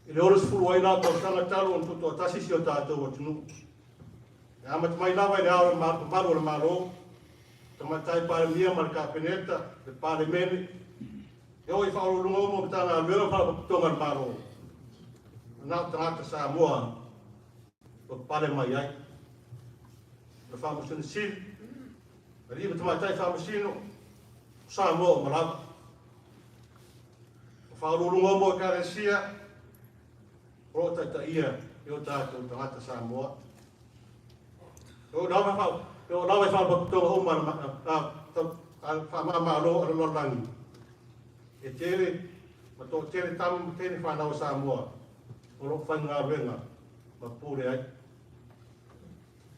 I le oras fulu ai nā Tausaga talo on Tuto'atasi si o tātou atunu. E amat mai lawa i le aore maru o le Mālō. Tamatai pāle mia ma le kāpeneta, le pāle mene. E o i whaorolunga o mo tāna a lua whalapaputonga le Mālō. Nā tangata Samoa. o pale mai ai. Na whamasini sili, na riba tamatai whamasino, Samoa Malawi. Whaururunga mo karesia, rota ta ia, o tātou tangata Samoa. O nawe whapakutonga o Mālō ar lorangi. E tere, ma tō tere tamu tēne whanau Samoa, o ro whainga renga, ma pūre ai.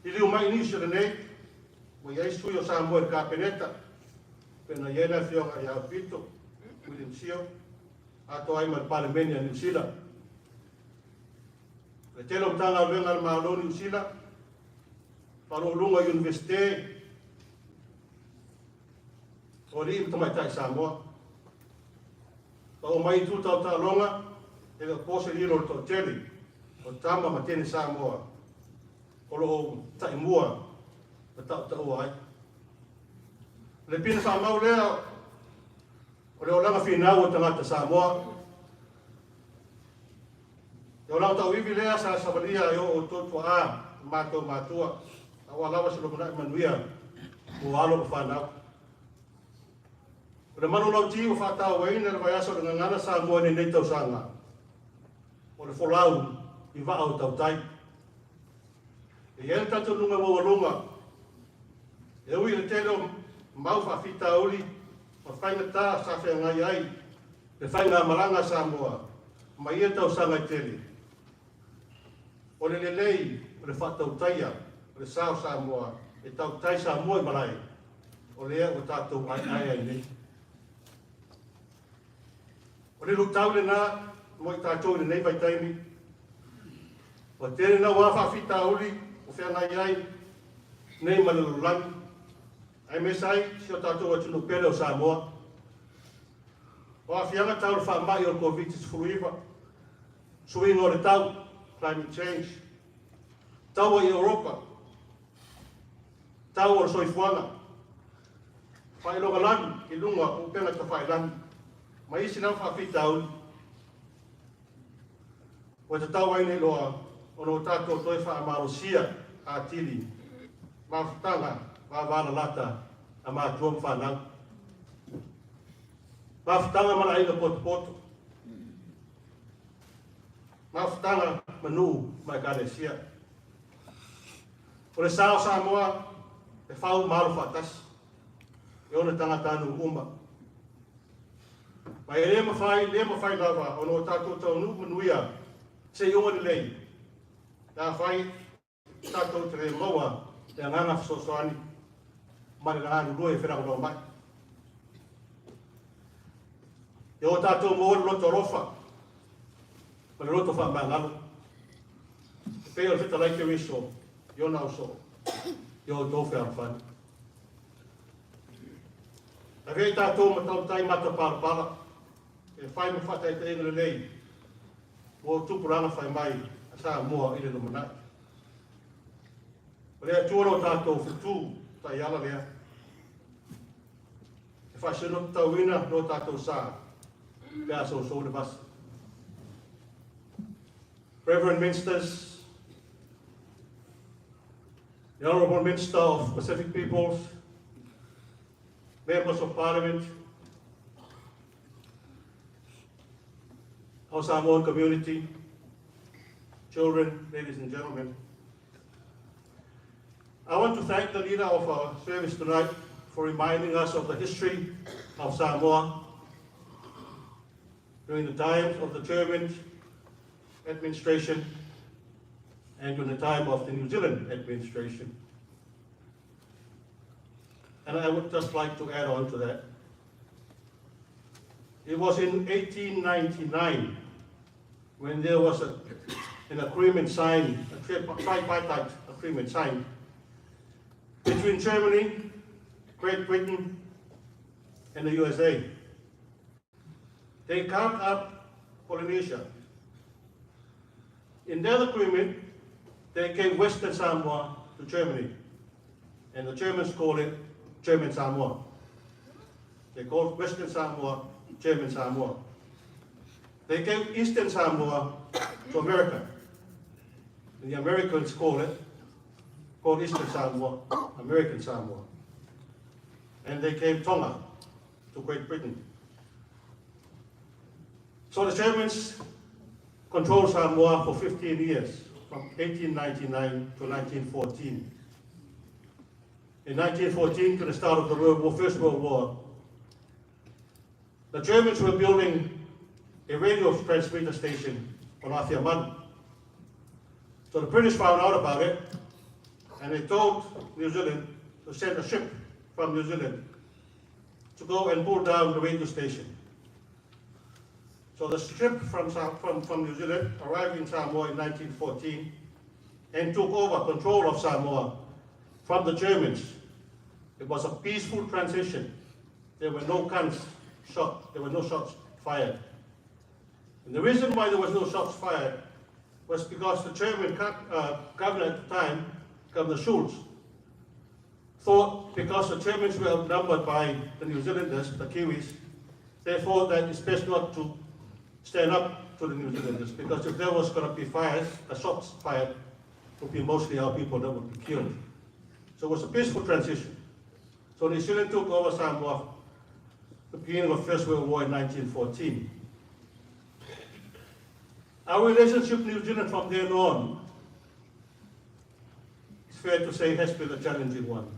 I reo mai Niusila nei, mo iai sui o Samoa e kāpeneta, pena iena whionga i Aupito, William Sio, ato ai ma Parliameni a Niusila. E tēlo mtanga renga al Mālō Niusila, Whanolunga Universite, o ri im tamaitai Samoa. O mai Tuto'atasi, e ka pose riro to teli, o tama ma tēne Samoa, o lo tai mua, o tau ai. Le pina whamau lea, o leo langa whinau o tangata Samoa. O lau tau iwi lea sa sawalia o Tuto'atasi, mātua, a walawa sa lomana manuia, o alo o whanau. O le manu lau ti o whatau waina le vaiaso le ngangana Samoa nei Tausaga. O le folau i waa o tautai. E iere tato nunga mawalunga. E ui le telo mau whawhita uli, o whainga tā sa whengai ai, le whainga maranga Samoa, ma ia Tausaga i tele. O le lelei, o le whatautaia, o le sao Samoa, e tautai Samoa i malai. O lea o tātou ai ai nei. O le lutau le nā, mo i tātou le nei vai taimi. O tere na wā whawhita uli, o whengai ai, nei ma le lulangi. Ai me sai, si o tātou atunu pele o Samoa. O a whianga tau le whamai o COVID-19, suinga o le tau, climate change. Tau i Europa, tau o le soifuanga. Whailonga lani, i lunga o penga ta whailani. Ma isi nau whawhita uli. O te tau aine loa, o no tātou toi whaamarosia a tili. Ma whatanga, ma wāna lata, a ma tuam whanau. Ma whatanga mana aiga poto. Ma whatanga manu mai karesia. O le sao Samoa, e whau Mālō whatasi. E ona tangata anu umma. Mai le mawhai lava, o no tātou tau nu manuia, se iunga ni lei. Nā whai tātou te re maua, e nganga whasosoani, mare ngā nurua e whenako nao mai. E o tātou mōre loto rofa, ma le loto wha mangalo. E peo le whita laike riso, i o nao so, i o tōwhi arwhani. A vei tātou ma tau tai mata pārpara, e whai mo whatai te inga lei, o tupuranga whai mai, a Samoa i le numanai. O lea tuara o tātou whitu, tai ala lea. E whai sino tau ina no tātou sā, lea so le basa. Reverend Ministers, the Honourable Minister of Pacific Peoples, Members of Parliament, our Samoan community, children, ladies and gentlemen. I want to thank the leader of our service tonight for reminding us of the history of Samoa during the times of the German administration and during the time of the New Zealand administration. And I would just like to add on to that. It was in 1899 when there was an agreement signed, a tripartite agreement signed between Germany, Great Britain, and the USA. They carved up Polynesia. In that agreement, they gave Western Samoa to Germany, and the Germans call it German Samoa. They called Western Samoa German Samoa. They gave Eastern Samoa to America. the Americans call it, called Eastern Samoa, American Samoa. And they came Tonga to Great Britain. So the Germans controlled Samoa for 15 years, from 1899 to 1914. In 1914, to the start of the First World War, the Germans were building a radio transmitter station on Aotearoa. So the British found out about it, and they told New Zealand to send a ship from New Zealand to go and pull down the radio station. So the ship from New Zealand arrived in Samoa in 1914 and took over control of Samoa from the Germans. It was a peaceful transition. There were no guns shot, there were no shots fired. And the reason why there was no shots fired was because the German governor at the time, Governor Schulz, thought because the Germans were outnumbered by the New Zealanders, the Kiwis, they thought that it's best not to stand up to the New Zealanders, because if there was going to be fires, shots fired, it would be mostly our people that would be killed. So it was a peaceful transition. So New Zealand took over Samoa at the beginning of the First World War in 1914. Our relationship with New Zealand from then on, it's fair to say, has been a challenging one.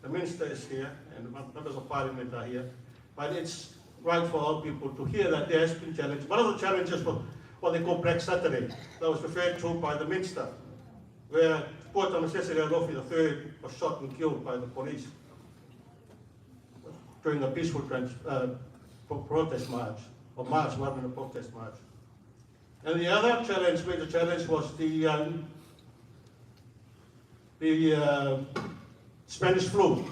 The Minister is here, and the members of Parliament are here, but it's right for all people to hear that there has been challenges. One of the challenges was what they call Black Saturday, that was referred to by the Minister, where Porta Necessary Alofi III was shot and killed by the police during a peaceful protest march, or march rather than a protest march. And the other challenge, major challenge, was the Spanish flu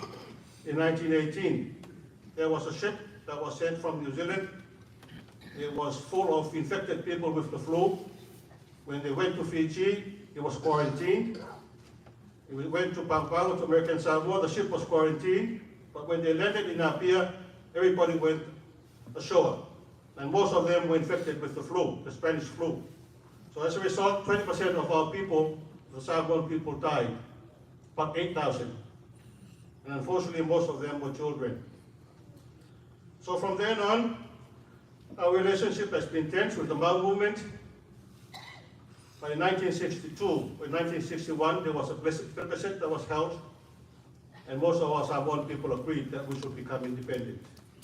in 1918. There was a ship that was sent from New Zealand. It was full of infected people with the flu. When they went to Fiji, it was quarantined. We went to Pampanga, to American Samoa, the ship was quarantined. But when they landed in Apia, everybody went ashore. And most of them were infected with the flu, the Spanish flu. So as a result, 20% of our people, the Samoan people, died, about 8,000. And unfortunately, most of them were children. So from then on, our relationship has been tense with the Mālō movement. But in 1962, in 1961, there was a plebiscite that was held, and most of our Samoan people agreed that we should become independent.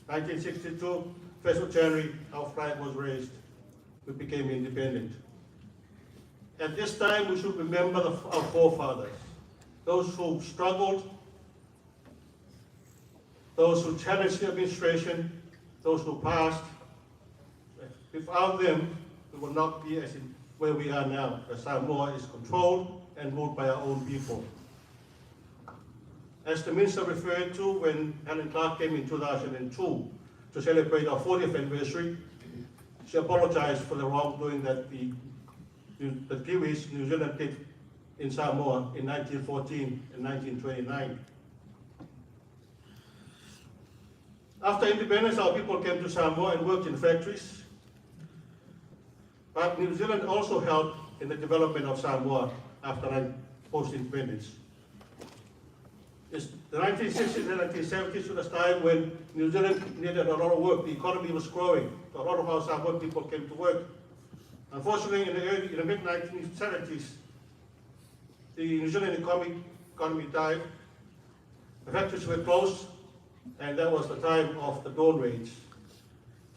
1962, 1st of January, our flag was raised. We became independent. At this time, we should remember our forefathers, those who struggled, those who challenged the administration, those who passed. Without them, we would not be as in where we are now. Samoa is controlled and ruled by our own people. As the Minister referred to, when Helen Clark came in 2002 to celebrate our 40th anniversary, she apologized for the wrongdoing that the Kiwis, New Zealand, did in Samoa in 1914 and 1929. After independence, our people came to Samoa and worked in factories. But New Zealand also helped in the development of Samoa after post-independence. The 1960s and 1970s was a time when New Zealand needed a lot of work. The economy was growing. A lot of our Samoan people came to work. Unfortunately, in the mid-1970s, the New Zealand economy died. The factories were closed, and that was the time of the dawn raids,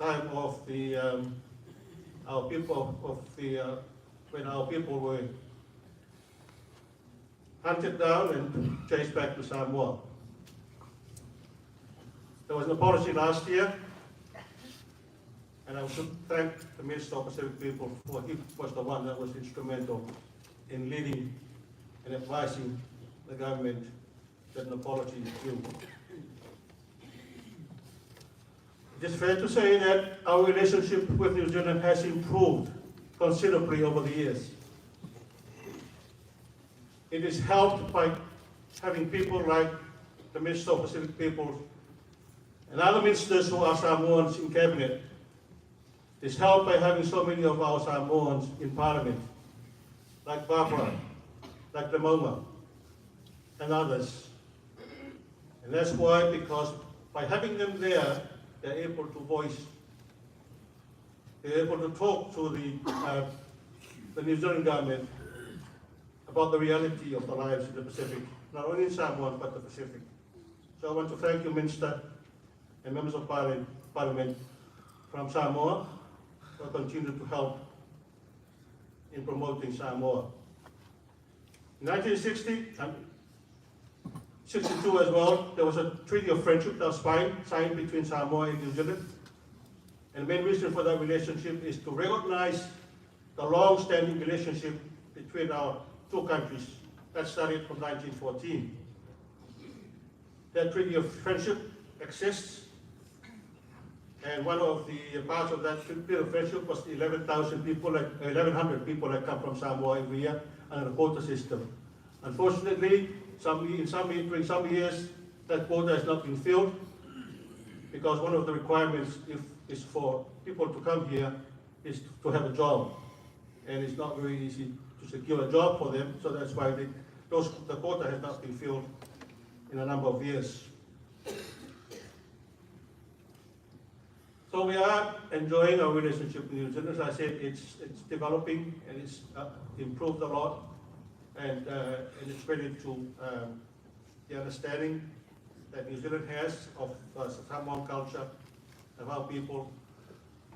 time of the when our people were hunted down and chased back to Samoa. There was an apology last year, and I should thank the Minister of Pacific People, for he was the one that was instrumental in leading and advising the government that an apology is due. It is fair to say that our relationship with New Zealand has improved considerably over the years. It is helped by having people like the Minister of Pacific Peoples and other ministers who are Samoans in cabinet. It is helped by having so many of our Samoans in Parliament. like Barbara, like Lamoma, and others. And that's why, because by having them there, they're able to voice, they're able to talk to the New Zealand government about the reality of the lives in the Pacific, not only in Samoa, but the Pacific. So I want to thank you, Minister, and members of Parliament from Samoa, for continuing to help in promoting Samoa. In 1960, 62 as well, there was a treaty of friendship that was signed between Samoa and New Zealand. And the main reason for that relationship is to recognize the long-standing relationship between our two countries. That started from 1914. That treaty of friendship exists, and one of the parts of that treaty of friendship was the 11,000 people, 1,100 people that come from Samoa every year under the quota system. Unfortunately, during some years, that quota has not been filled, because one of the requirements is for people to come here is to have a job, and it's not very easy to secure a job for them, so that's why the quota has not been filled in a number of years. So we are enjoying our relationship with New Zealand. As I said, it's developing and it's improved a lot, and it's ready to the understanding that New Zealand has of Samoan culture, of our people,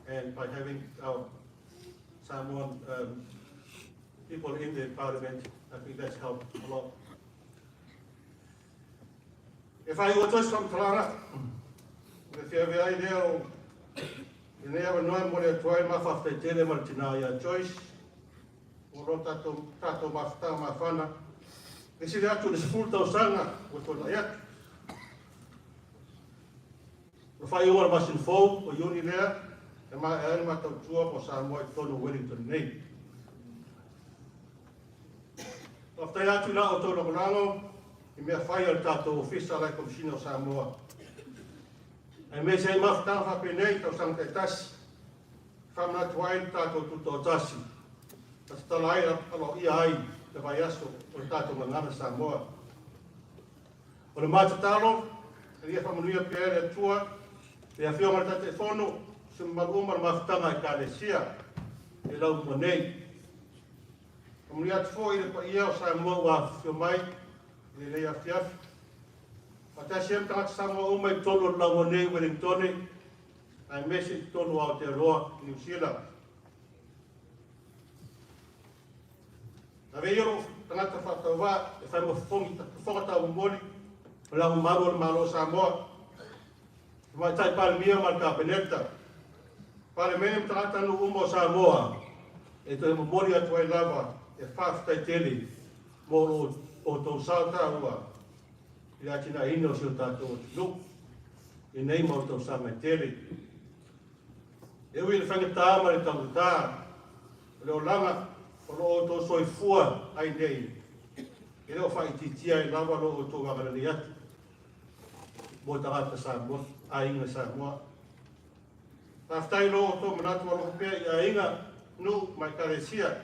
and by having our Samoan people in the Parliament, I think that's helped a lot. If I go to some Tarara, if you have an idea, you never know what you're trying to after Tele Martina, choice, or Tato Mafta Mafana. This is actually the full Tausaga, which was not yet. If I were was involved, or you need there, and my element of job was Samoa-New Ueligitone name. After that, you know, Tono I mea whai al tātou ofisa lai Komisina o Samoa. Ai me sei mawhitanga whapenei Tuto'atasi. Whamana tuai tātou Tuto'atasi. Tas talai alo ia ai te vai aso o tātou mangana Samoa. O le mātatalo, e ia whamanuia pia ere tua, e a whionga tate whono, se maruma le mawhitanga e kālesia, e lau monei. Whamanuia te fo i le pa ia o Samoa wa whiomai, le afiafi. Atasi am tangata Samoa umai tolu lawa nei Ueligitone, ai mesi tolu au te roa Niusila. Na veiro tangata whakauwa, e whai whongata umoli, o lau maru le Mālō Samoa. Mai tai pale mia mal ka peneta. Pale mene tangata nu umo Samoa, e te umoli atu ai lava, e whaftai tele, moro o Tausaga ua, i atina ino si o tātou tunu, i nei mau Tausaga mai tere. E ui le whangata ama le tangata, le o langa, o loo tō soifua ai nei, e leo whaititia i lava loo tō wakarani atu, mo tangata Samoa, a inga Samoa. Taftai loo tō manatu a loo pia i a inga nu mai karesia,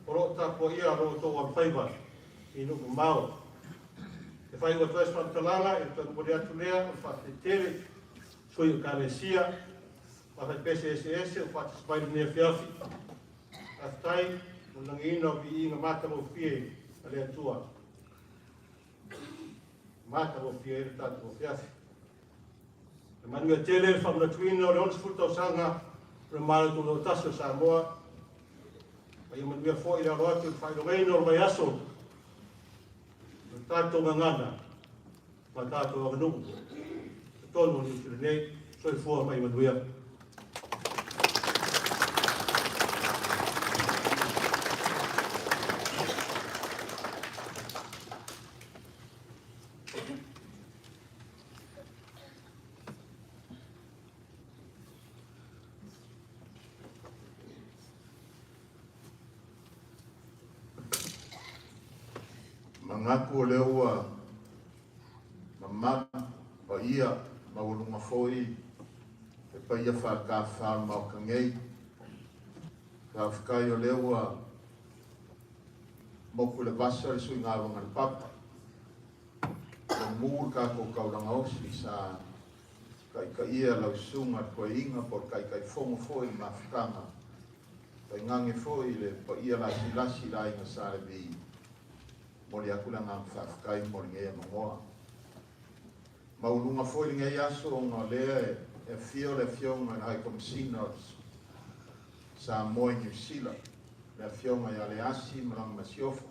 o loo tāpua ia loo tō wapaiwa, i nuku mau. E whai ua tuas whakalala, e tō nupuri atu lea, o whate tere, sui o kāresia, whai pese o whate spaini nea whiawhi. Aftai, o nangi ina o vi inga mata mo fie, a lea tua. Mata mo fie, e tātu mo whiawhi. E manua tele, e whamuna tuina, o le onis Tausaga, o le Mālō Tuto'atasi o Samoa. Mai manua fo i la roatu, e whai roeino o le vai aso, tātou ngangana, ma tātou aganungu. Tonu ni tira nei, soi fua mai manuia. Mangaku o leo ua mamam o ia maulunga foi e pa ia whaka wha mau kangei ka whikai o leo ua Moku le basa le sui ngā wanga le papa. O mūr ka ko kauranga osi sa kai ia lau sunga koe inga por kai fongo foi ma whikanga. Kai ngange foi le pa ia lasi la inga sa le vi. Mori akula ngā mwhawhikai mori ngea mangoa. Maulunga foi ngei aso o ngā lea e fionga na hai komisina Samoa-New Zealand. Le fionga ia le asi marang masiofo.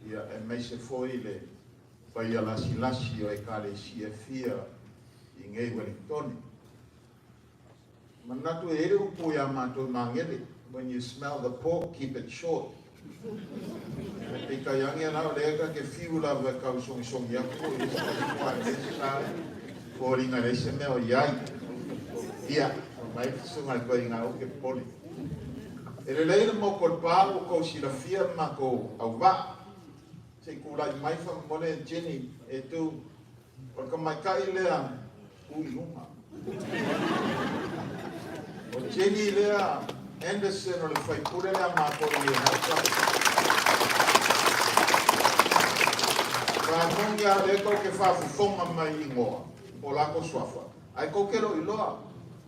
Ia e meise foi le pa ia lasi o e kare si e fia i ngei Ueligitone. Manatu e ere upu ia mātou mangele. When you smell the pork, keep it short. E ka yangi anao leka ke fiu la ve kau songi aku e sa kua e sa ko ringa le se meo iai. Ia, mai sunga ko ringa o ke poli. E le leile mo ko pāo ko si la fia ma ko au va. Se kula mai fa mole Jenny e tu o ka mai kai lea ui luma. O Jenny lea Anderson o le fai pure lea ma ko i hauka. Ka mongi a le ko ke fa fonga mai ingoa o la ko swafa. Ai ko ke lo i loa.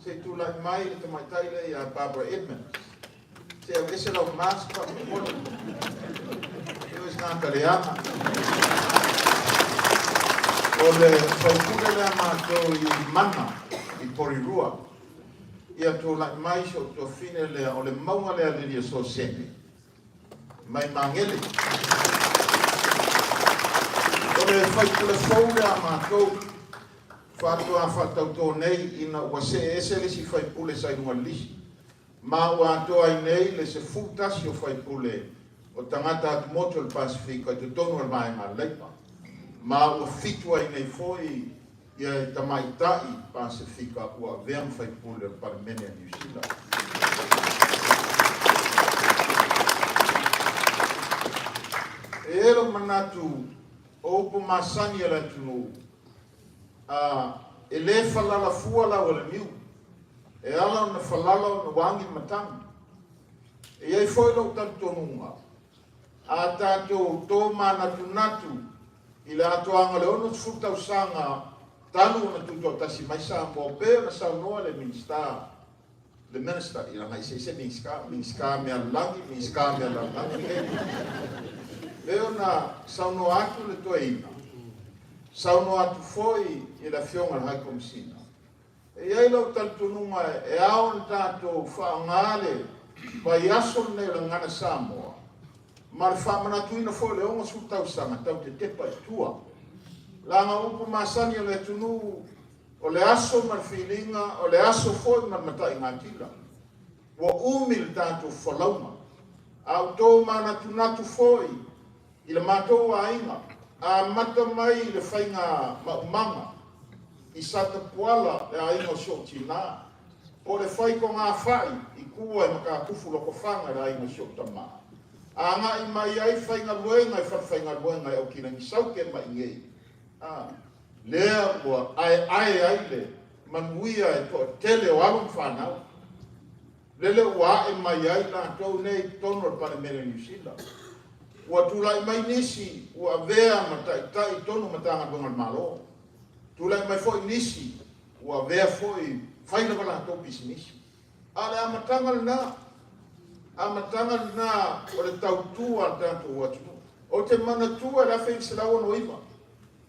Se tu la mai te mai tai le ia Barbara Edmonds. Se o ese lo mas pa mo. Nā kareanga. O le whaipure lea mātou i mana i Porirua. Ia tō lai mai so tō whine lea o le maunga lea liria so sene. Mai mangele. O le whaipure whau lea mātou whātua whātau tō nei ina ua se ese lisi whaipule sai runga lisi. Mā ua atoa i nei le se futasi o whaipule o tangata atu moto le Pasifika te tonu al mai ngā leipa. Ma ua fitua i nei foi ia e tamaitai Pasifika ua veam whaipule o Paramene a Niusila. E ero manatu o upo masani ala tunu e le falala fua la o le miu. E ala o na falala o na wangi matang. E iei foi lau tatu tonunga. A tātou tō mānatu i le atoanga le ono Tausaga tanu na Tuto'atasi mai Samoa pe na saunoa le minister i la mai se minister mea langi le ona saunoa atu le toeina saunoa atu foi i la fionga le hai komisina e iai lau talitununga e ao na tātou whaangale vai aso nei le ngana Samoa. Ma le whamanatuina foi le onga su Tausaga tau te tepa i tua. Langa upu masani o le tunu o le aso ma le whilinga o le aso foi ma le matai ngā tila. Wa umi le tātou whalauma. Au tō manatunatu foi i le mātou a inga. A mata mai le whainga maumanga. I sata puala le a inga o sio tina. O le whai ko ngā whai i kua i maka kufu loko whanga le a inga o sio tamaa. A ngā i mai ai whainga luenga i whainga luenga i au kina ni sauke mai ngei. Lea ua ai le manuia e to tele o alum whanau. Lele ua e mai ai nā tau nei tono o Paramene Niusila. Ua tūlai mai nisi ua vea tai tono matanga donga Mālō. Tūlai mai foi nisi ua vea foi whaina wala tau pisi nisi. A le amatanga le nā. Amatanga na o le tautua tātou watu. O te manatua la whai se lau no iwa.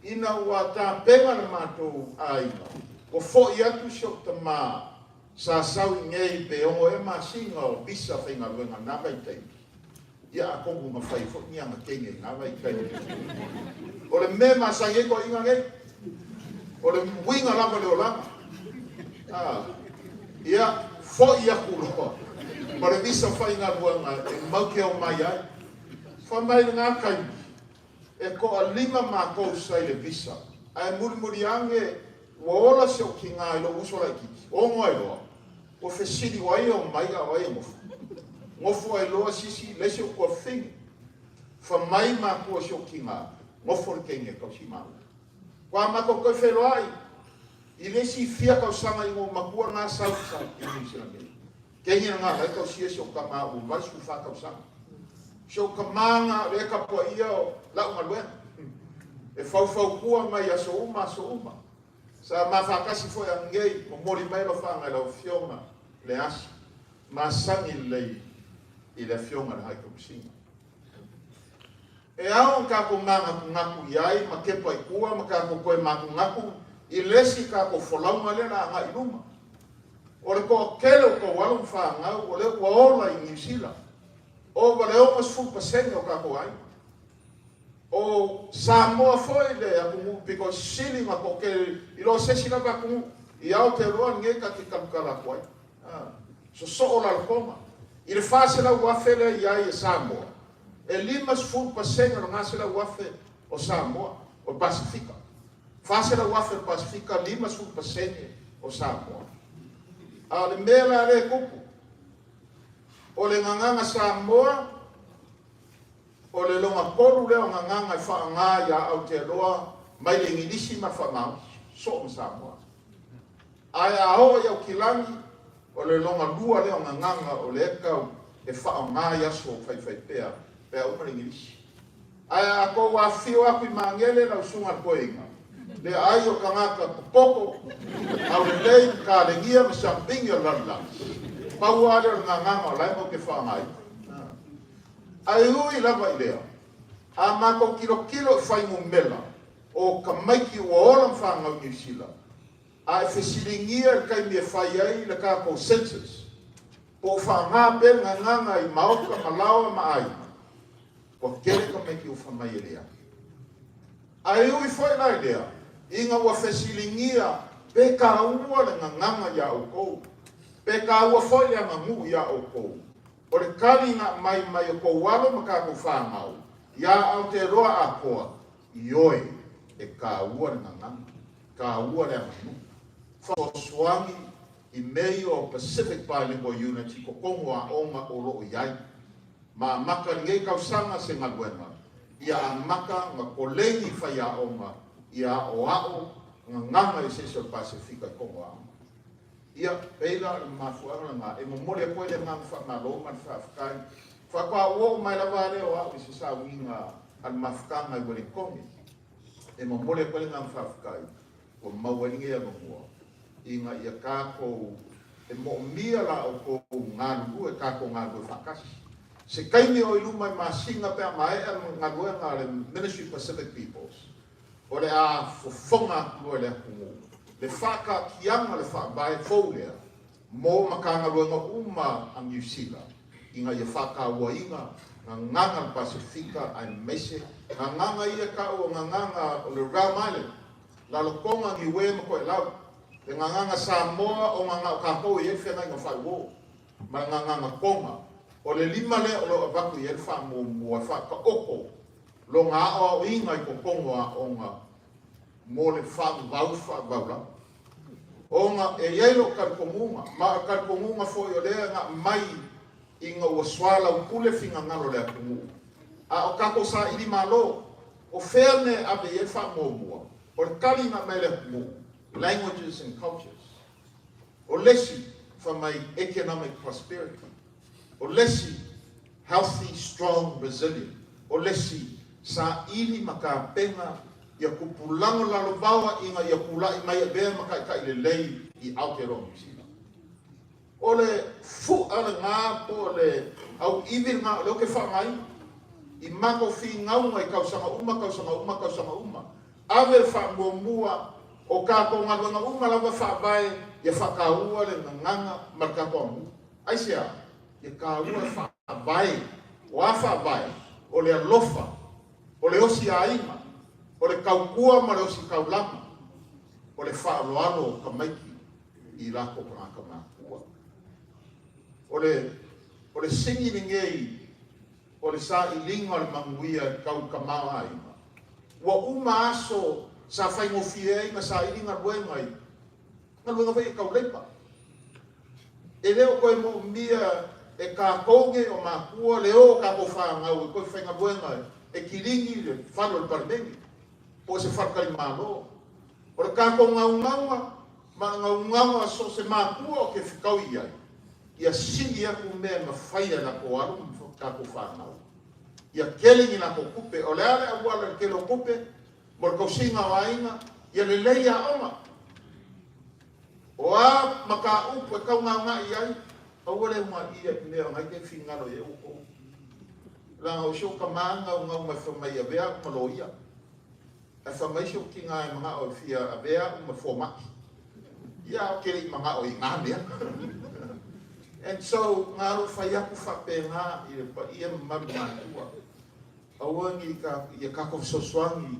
Ina ua tā penga le mātou a iwa. O fo i atu siok ta mā sa sau i ngei pe ongo e mā singa o bisa whainga luenga nā vai tei. Ia a kongu ma whai fo ni anga kenge nā vai tei. O le me mā sa ngei ko inga ngei. O le winga lama leo lama. Ia fo i aku loa. Ma le visa whainga luenga e mauke o mai ai. Whamai ngā kai e ko a 5 mākou sai le visa. Ai muri ange ua ola se o ki ngā ilo uso lai kiki. O ngai loa. O whesiri wai o mai a wai ngofu. Ngofu ai loa sisi lese o kua whingi. Whamai mākou se o ki ngā. Ngofu le kenge kau si mau. Kua mako koe whelo ai. I lesi fia kau sanga i ngō makua ngā sausa i Niusila. Kenge ngā lai kau sia se o ka mau vai su whakau sanga. So kamanga le ka po ia o la unga lue. E fau kua mai a so uma. Sa mawhakasi foi a ngei, mo mori mai lo whanga lau fionga le asi. Ma sangi lei i le fionga le haiko msinga. E ao ka ko nganga ngaku iai, ma kepa i kua, ma ka ko koe ngaku, i lesi ka ko whalaunga le na ngai luma. O le ko kele o ko walum whangau, o le ua ola i Niusila. O wale o mas fupa senga o ka ko ai. O Samoa foi le aku because sili ma ko ke I lo sesi la ba ku I au te roa nge ka ki kamkala koi. So ola le koma. I le fase la wafe le ia I Samoa. E limas fupa senga no ngase la wafe o Samoa, o Pasifika. Fase la wafe o Pasifika limas fupa senga o Samoa. A le mela le kupu. O le nganganga Samoa, o le longa koru leo nganganga I whaanga ia Aotearoa, mai le ngilisi ma whamau, so Samoa. Ai a hoa iau kilangi, o le longa lua leo nganganga o le ekau, e whaanga ia so whai pea, pea uma le ngilisi. Ai a ko wa whio aku I mangele na usunga koinga. Le ai o kangaka popoko, au le lei ka le ngia ma sampingi o lala. Pau ale o nganganga o lai mo ke whaangai. Ai hui lava I lea. A mako kilo whai mo mela. O ka maiki o ola mwhanga o Niusila. A e whesiringia kai mea whai ai le ka po census. Po whanga pe nganganga I maoka malawa ma ai. O kere ka maiki o whamai lea. Ai hui whai lai lea. Inga wa whesiringia pe ka ua le nganganga ia o kou. Pe ka ua whai le ngangu ia o kou. O le kari nga mai o kou walo ma ka kou whangau. Ia Aotearoa a koa. Ioe e ka ua le nganganga. Ka ua le ngangu. Whaoswangi I mei o Pacific Bilingual Unity ko kongo a onga o loo iai. Ma maka ngei kausanga se ngaluenga. Ia a maka nga kolengi whai a onga. Ia o ao nganga I Central Pacifica kongo a onga. Ia peila I mafuanga nga e momole koe le ngang Mālō man whaafukai. Whakua o mai la wale o au I se sa winga al mafukanga I Ueligitone. E momole koe le ngang whaafukai. O mauaninge ia mamua. Inga ia kako e mo mia la o ko ngalu e kako ngalu whakasi. Se kaimi o iluma I masinga pia mai e ngalu e ngale Ministry Pacific Peoples. O le a fofonga lua le kumu. Le whaka kianga le whabai fōlea. Mō makanga luenga uma ang Niusila. Inga ia whaka ua inga. Nga nganga Pasifika ai mese. Nga nganga ia ka o nga nganga o le Round Island. Lalo konga ngi we ma koe lau. Le nga nganga Samoa o nga nganga kako i e whenga inga whai wō. Ma nga nganga konga. O le lima le o lo avaku i e wha mua whaka oko. Lo ngā o inga I ko konga o nga. Mō le wha vaula. O nga e yeilo karikongunga. Ma karikongunga fo I o lea nga mai inga ua swala upule finga ngalo lea kungu. A o kako sa ili Mālō. O wherne abe e wha mōmua. O le kali nga mai lea kungu. Languages and cultures. O lesi for my economic prosperity. O lesi healthy, strong, resilient. O lesi sa ili makapenga ia kupulango lalo bawa inga ia kulai mai e bea makai le lei I Aotearoa Niusila. O le fu ala ngā po le au iwi ngā leo ke whangai I mako whi ngaunga I kausanga uma. Awe wha o kako ngā uma lawa whabai ia whakaua le nganga markako amu. Aisea, ia kaua whabai, o a whabai, o le alofa, o le osi aima, o le kaukua ma le osi kaulama, o le whaaloalo ka maiki I lako praka mākua. O le singi ni ngei, o le sa I linga le manguia kau ka maa aima. Ua uma aso sa whaingofie inga sa I linga ruengai, nga luenga vai e kaulepa. E leo koe mo mia e ka konge o mākua leo ka ko whaangau e koe whainga ruengai, e kiringi le whalo le parmengi. Po se whakari Mālō. O le kako ngaungaunga, ma ngaungaunga so se mākua o ke whikau iai. Ia sini aku mea ma whaia na ko aru kako whanau. ia kelingi na ko kupe o le ale a wala ke lo kupe mo ko singa wainga ia le leia oma o a maka upu ka nga ia o wale ma ia me ngai ke fingalo ye o la o sho ka manga nga ma fa mai a bea ma lo ia a fa mai sho ki nga mga o fia a bea ma forma ia o ke mga o nga me and so nga ro fa ia ku fa pe nga i pa ia ma ma tua awangi ka ia ka ko so swangi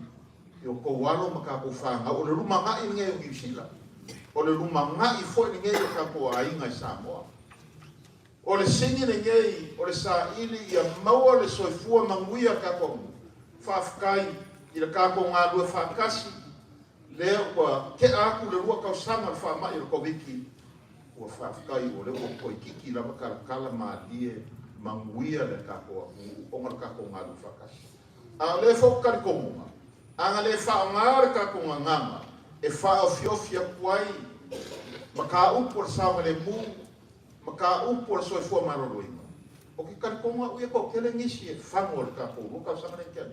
yo ko walo maka ko fa nga o le ruma nga i nge Niusila o le ruma nga i fo nge ka ko ai nga Samoa o le singi nge o le sa ili ia mau le soifua manguia ka ko fa fkai i le ka ko nga lu fa kasi le ko ke aku le rua ka sama fa mai ko viki o fa fkai o le ko kiki la maka kala ma die manguia le ka ko o ngal ka ko nga lu fa kasi a le fo ka ko mo anga le fa ngar ka ko ngama e fa ofia kwai maka upor sa le mu maka upor so fo maroi o ki kan ko nga u ko kele ngisi e fa ngol ka ko ka sa le ken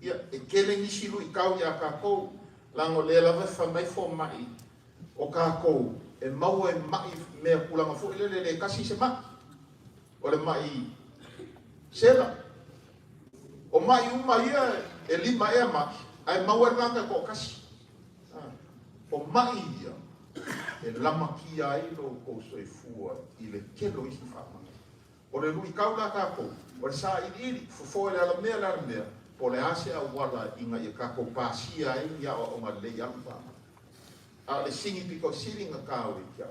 ia e kele ngisi lu i ka ya ka ko lango le la fa mai fo mai o ka ko e mau e mai me kula ma fo le kasi se ma o le mai sela o mai uma ia e lima e ma ai mau e ranga ko kasi o mai ia e lama ki ai lo ko so e fua i le kelo isi fa ma o le lui kaula ka ko o le sa i fo le ala mea po le ase a wala inga i ka ko pasia ai ia o ma le ia fa a le singi piko siringa ka o kia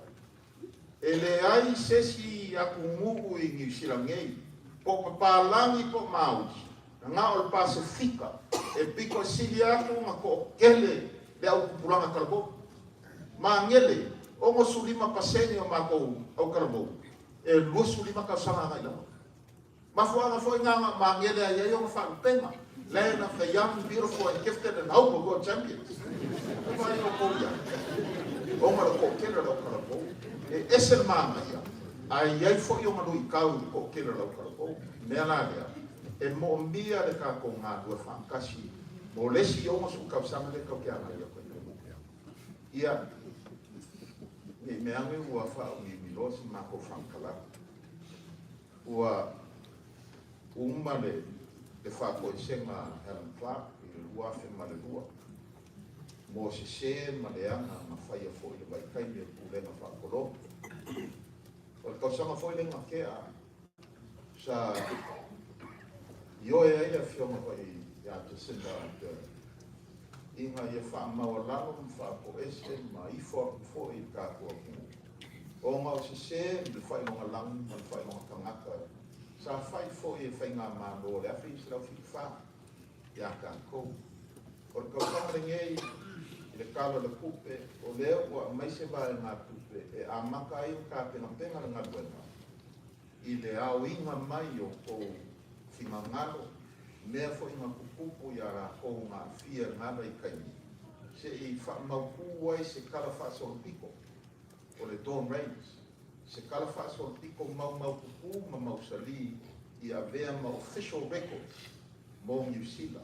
e le ai sesi a kungugu i Niusila ngei po papalangi po mauti nga o le Pasifika e piko sili aku ma ko kele le au kupulanga kalabo ma ngele o mo sulima paseni o ma ko au kalabo e lu sulima ka sanga ngai la ma fo nga ma ngele ai yo fa pema land of the young beautiful and gifted and hope go champions ma yo ko ya o ma ko kele lo kalabo e ese mama ya ai fo yo ma lu ikau ko kele lo kalabo me ala ya e mo mbia le ka ko nga do fa kasi mo le si o mo su ka sa le ko kia nga yo ko ia me ange ua fa o mi losi ma ko fa kala ua uma le fa ko senga Helen Clark i ua fe ma le ua mo se ma le anga ma fa ia fo le vai kai le pule na fa ko lo o ko sa ma fo le nga ke a sa yo e ia fio ma vai ya te sinda inga ia fa mawalalo fa ko ese ma i fo i ka ko o nga se le fa no lang ma fa no tangata sa fa fo i fa nga ma do le afi sila fi fa ya ka ko por ko sa ngei le kalo le kupe o le o mai se va nga kupe e amaka i ka pena nga buena i le au inga mai o ko ngalo mea fo inga kupupu ya ra ko nga fia ngana i kai se i fa mauku ai se kala fa sol piko o le Dawn Rains se kala fa sol piko mau kupu mau sali i avea ma official records mo Niusila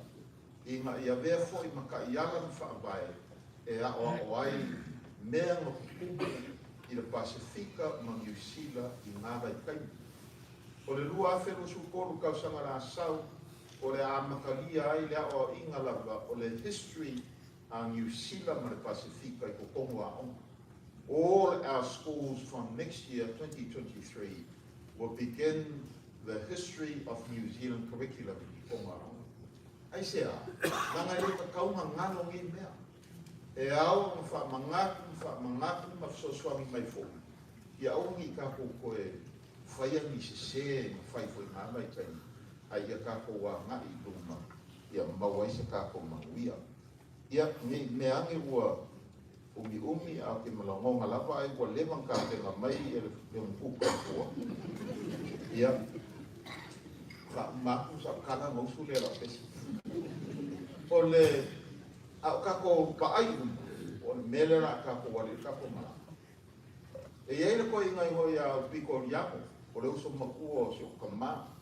inga i avea fo i maka i ala fa vai e a o ai mea ma kupupu i le Pasifika ma Niusila i ngana i kai o le lua afero su kolu ka sanga la sau o le amakalia ai le o inga lava o le history a Niusila ma le Pasifika i kokongo a onga. All our schools from next year 2023 will begin the history of New Zealand curriculum i kokongo a onga. Ai sea, langa le ka kaunga ngano ngi mea e au ma mangatu ma soswangi mai fo ia au ngi ka ko e fai ni se fai foi nada i tai ai ka ko wa nga i luma ia mawai se ka ko mawia ia me ange wa umi a ke malongo malapa ai ko le man ka te mai e un puka ko ia fa ma ku sa kana mo su le la pesi ole a ka ko pa ai o mele la ka ko wa le ka ko ma e ia le ko inga i ho ia piko riako o le uso makua o se o kama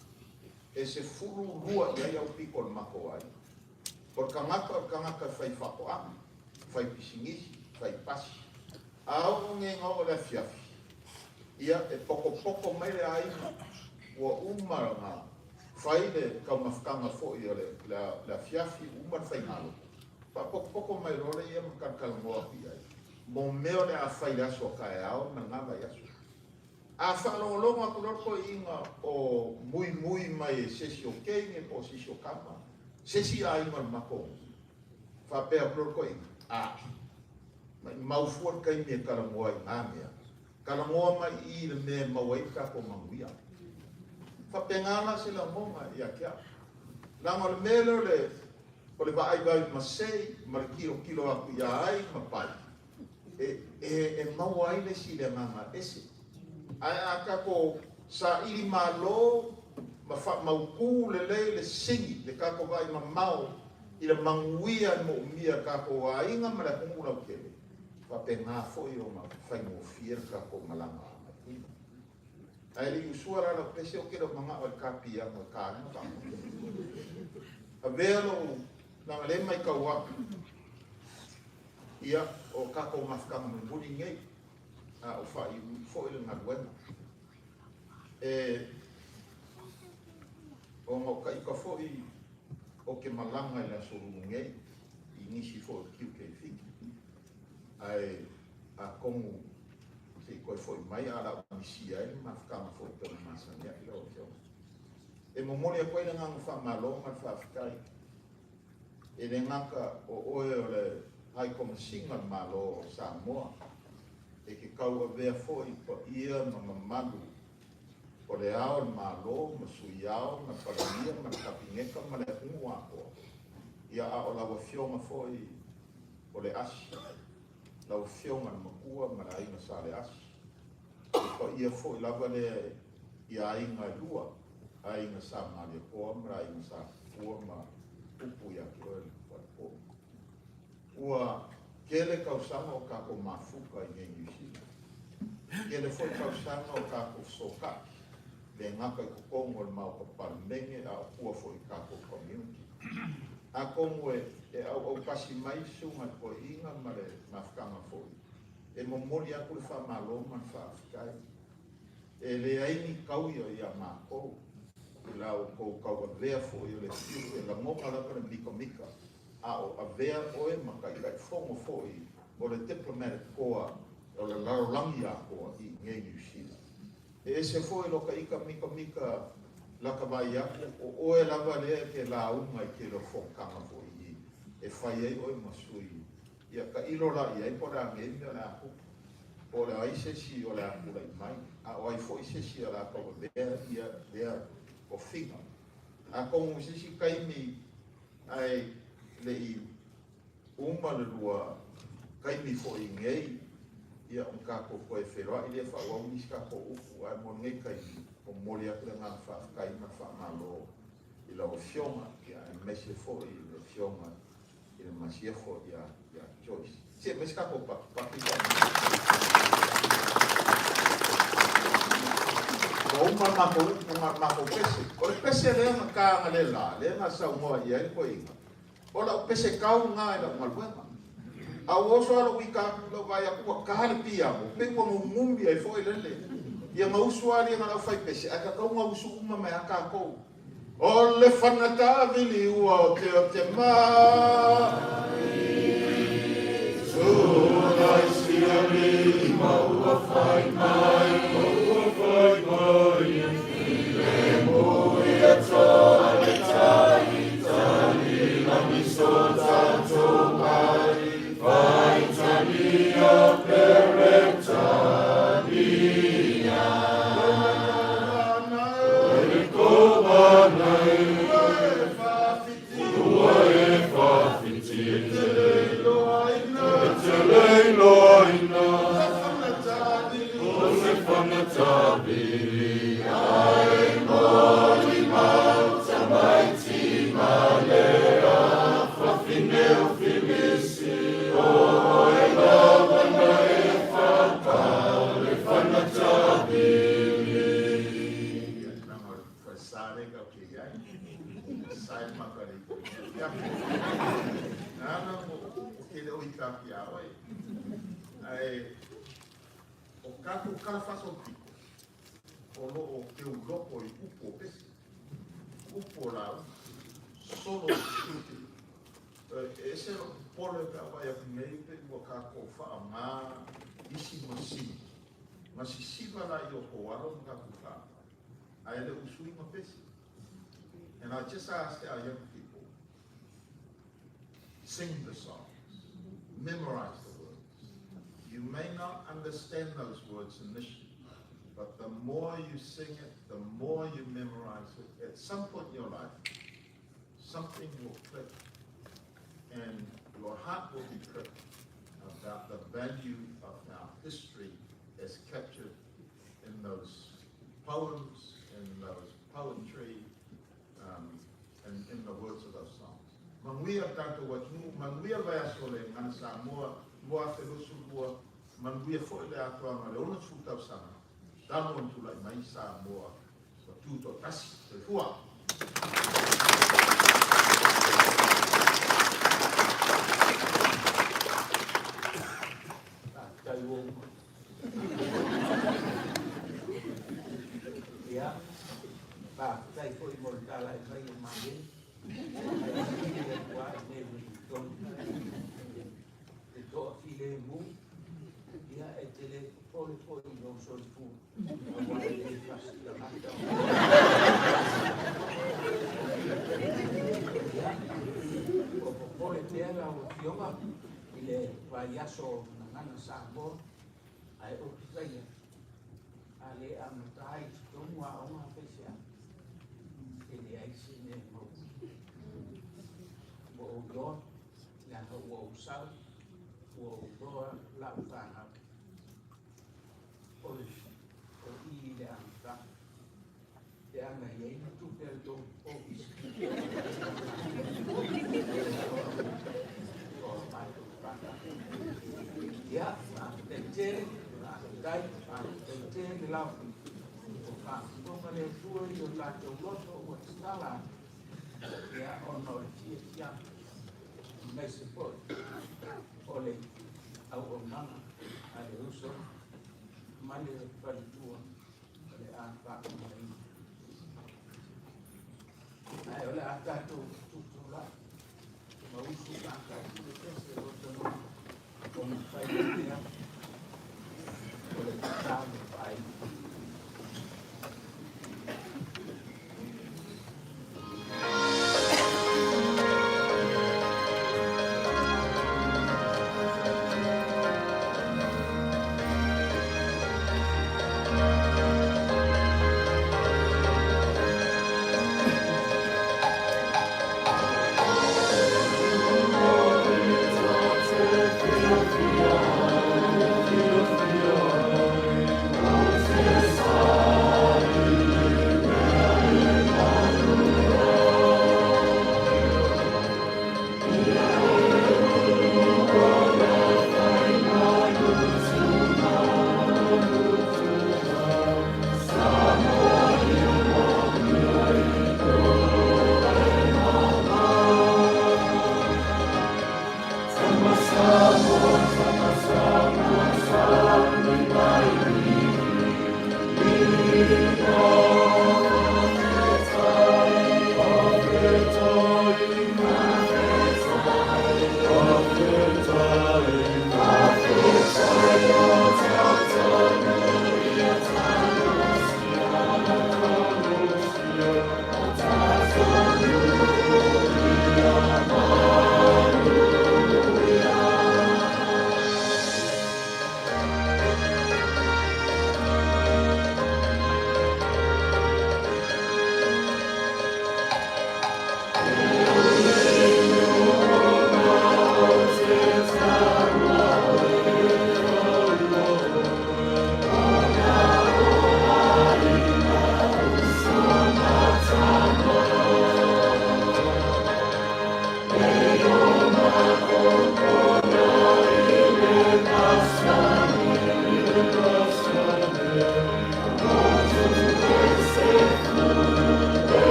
e se fulu rua ia au piko le mako ai. Por kangaka fai whakoanga, fai pisingisi, fai pasi. Au nge ngau le fiafi. Ia e poko mai le aina, ua umaranga, fai le kaumafkanga fo ia le fiafi, umar fai ngalo. Pa poko mai role ia makankala ngoa pi ai. Mo meo le a fai le aso kae au, na ngava yaso. A whalongolonga kuroko inga o mui mai sesi o kenge po sesi o kama. Sesi a inga mako. Whapea kuroko inga. Maufuar kai mea karangoa i ngāmea. Karangoa mai I le mea mawai kako manguia. Whapea ngāna se la monga I a kia. Langa le mele le, o le vai masei, ma le kilo aku ia ai ma pai. E mawai le si le nganga ese. Ai a kako sa iri Mālō ma mauku le singi le kako vai ma mau I le manguia mo mia kako a inga ma le kungu lau kele. Whape ngā foi o ma whai mo fia kako malanga a mai. Ai li usua rana pese o kera mga o kapi a mo kāna tango. A velo nanga le mai kauaka. Ia o kako mafkanga mo muni ngei. O whai foi le ngaruena. O ngau kaika foi o ke malanga I la sorungu ngei. I nisi foi kiu kei whiki. Ai a kongu se koe foi mai ala misia I mafkanga foi pela masania I lau teo. E momoni a koe le ngangu wha Mālō ma whaafikai. E le ngaka o oe o le hai komasinga Mālō o Samoa. E ke kau a vea foi pa ia ma mamalu. O le ao le Mālō, ma sui ao, ma paramia, ma kapingeka, ma le ungu ako. Ia a o lawa fionga foi o le asi. Lau fionga na makua, ma la inga sa le asi. Pa ia foi lava le ia inga lua. A inga sa ma le koa, ma la inga sa fua, ma upu ia ki oe le po. Ua kele kausanga o kako mafuka I Niusila. Kele foi kausanga o kako sokaki. Le ngaka I kukongo le mau kapalmenge a ua foi kako community. A kongo e au pasi mai sunga ko inga ma le mafkanga foi. E momoli aku le wha Mālō man whaafikai. E le aini kauia I a mākou. I lau kau vea foi o le tiu e la moka laka le mika. A o a vea oe makai kai fongo foi o le diplomatic koa o le larolangi a koa I nge Niusila. E ese foi loka ika mika laka vai aku o oe lava lea ke la unga I ke lo fokanga foi I e whai ei oe masui. Ia ka ilo la I ei pora ngeni o le aku. O le ai sesi o le aku lai mai. A o ai foi sesi o le aku o lea o finga. A kongu sesi kaimi ai le I uma le lua kaimi fo I ngei ia un kako koe wheroa I le whauau nis kako upu ai mo ngei kaimi o mori aku le ngā whaakai ma wha Mālō I lau fionga ia e mese fo I le fionga I le masia fo ia Joyce. Se mes kako paki o uma mako pese. O le pese le nga ka nga le la, le nga sa ungoa ia I koe inga. O la pese kau nga I la ungaluenga. A oso alo wika lo vai a kua kahale pia mo. Me kua ngumbi ai foi lele. Ia mausu ali nga lau fai pese. A ka kau nga usu uma mai a ka kou. O le whanata vili ua o te mai. Suna isi a mi maua whai mai. Maua whai mai. Le mui a toa le tai. Tani la miso tato mai. Vai tania peretania. Ele koma nai. Tua e whawhiti e te loina. O se whangatabiri. Ai mori mau tamaiti malera. Whawhineo filisi. Sauniga makare. Ia. Nana mo ke le o ikapi a oi. Ai o kaku kalfaso piko. O lo o ke u loko I upo pesi. Upo la solo tuti. Ese pole ka vai a nei pe mo ka ko fa ma isi masi. Masi siva la yo ko aro ka ku fa. Ai le usui ma pesi. And I just ask our young people, sing the songs, memorize the words. You may not understand those words initially, but the more you sing it, the more you memorize it, at some point in your life, something will click and your heart will be pricked about the value of our history as captured in those poems, in those poetry, and in the words of those songs. Manuia tanto watu, manuia vai asole ngana Samoa, moa te losu lua, manuia foi le atua ma le ona tu Tausaga. Dano on tulai mai Samoa, o Tuto'atasi, te fua. Ya, Pak, saya pun mau kalah saya main. Buat Ueligitone. Itu filmmu, dia adalah poli yang solfu. Awal dia pasti ada. Ya, poli dia lah filma, ile payaso nangana Samoa, ai ofisanya. Ale amatai semua orang spesial. Ini aisyah mau doa, yang mau usah, mau doa lakukan. Oleh ini dia angkat, dia angkat ini tu dia tu ofis. Ya, pencet. Dai, pencet di laut. Kalau ada dua yang laju Lotu buat skala, ya honor siap mesipot oleh awal mana ada usul mana perjuangan oleh angkat ini. Oleh angkat tu lah, mau usul angkat itu sesuatu yang oleh kami baik.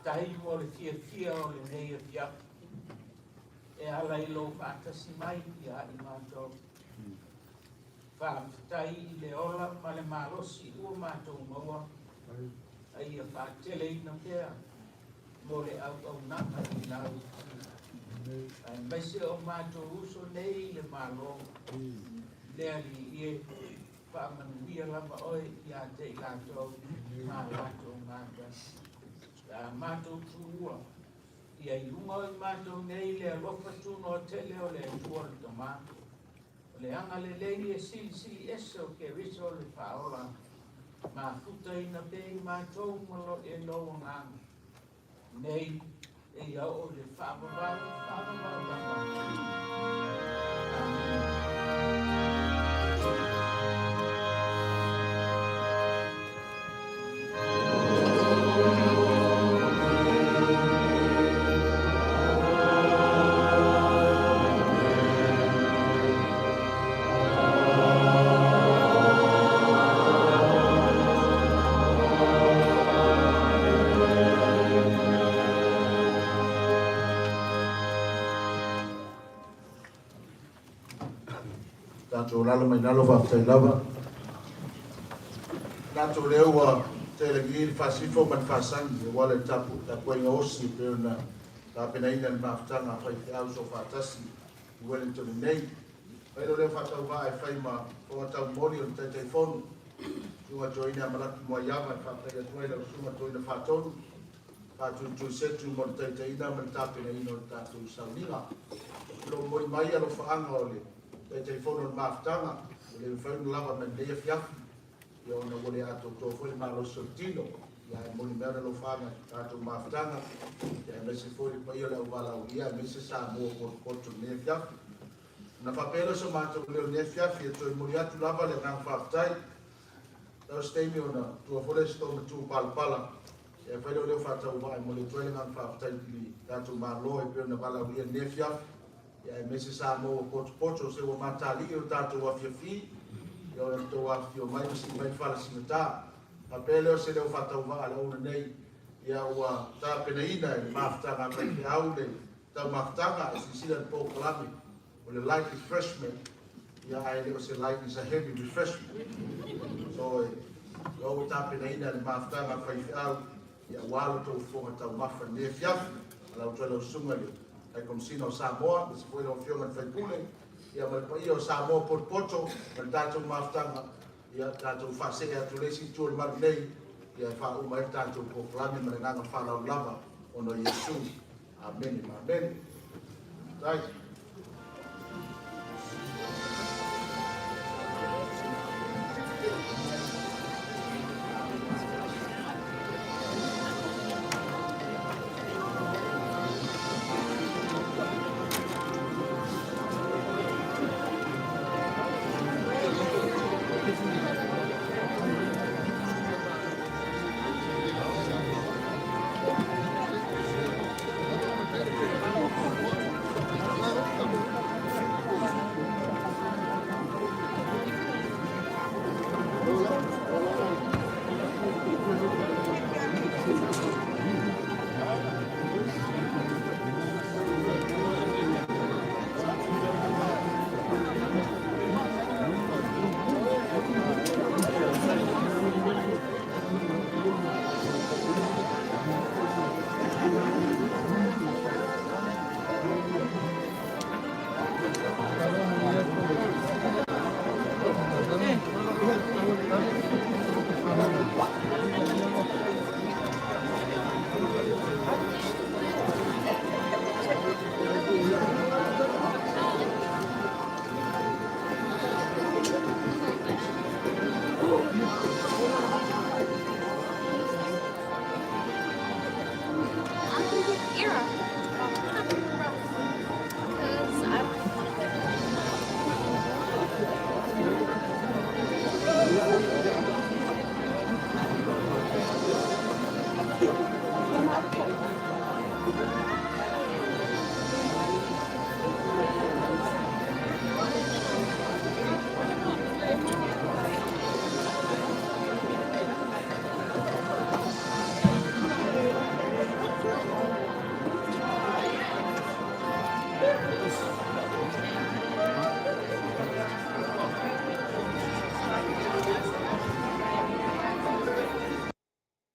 tai mo le fia o le nei e fia. E ala I lo whaatasi mai ia I mātou. Whaafitai I le ola ma le mālosi ua mātou maua. Ai a whaatele ina pēr. Mo le au naka I lau. Ai maise o mātou uso nei le Mālō. Lea li ie whaamanuia lama oe ia te I lātou. Mā lātou mātou. Mātou tuua. Ia I lunga o mātou nei le alofa tūno o tele o le tua le tamā. O le anga le leini e sili ese o ke riso le whaola. Mā futa ina pēi mātou malo e loa ngāng. Nei e iau o le whaamawau Tātou lala mai nalo whaafitai lava. Tātou leo wa te legi whaasifo man whaasangi e wale tapu inga osi peo na tāpena ina ni maafutanga whai te au so whaatasi I Ueligitone nei. Pailo leo whatau wha e whai ma whatau mori o te teifonu. Tunga joina a malaki mua iama e whaatai atuai lau sunga toina whaatonu. Whaatunu tui setu mo te ina man tāpena ina o tātou Sauniga. Lo moi mai alo whaanga o le. Te fono maftanga le fainu lava men le fiafi yo na wole ato to foi Mālō sortino ya mo ni mera lo fanga ato maftanga ya me se foi pa yo la wala ia me se sa mo por le fiafi na papelo so mato le fiafi to mo ya tu lava le nang faftai da stemi ona to fole sto tu palpala e fa le fata u mo le to le nang faftai li ato Mālō e pe na wala ia le fiafi ya me se sa mo poto se o matali o tato wa fiafi yo to wa fio mai si mai fala si ta papele o se le fata wa ala una nei ya wa ta penaina e mafta ga mai aule ta mafta ga si sila po klami o le light refreshment ya ai le se light is a heavy refreshment so yo ta penaina e mafta ga fai au ya wa to fo ta mafa ne fiafi ala to lo sumali ai come sino Samoa, se foi no filme fai pule, ia mal pai o Samoa por poto, mal tanto maftanga, ia tanto fase ia tu lesi tu mal nei, ia fa o mai tanto po flame mal nga fa la lava, ono Yesu. Amen. Amen. Right.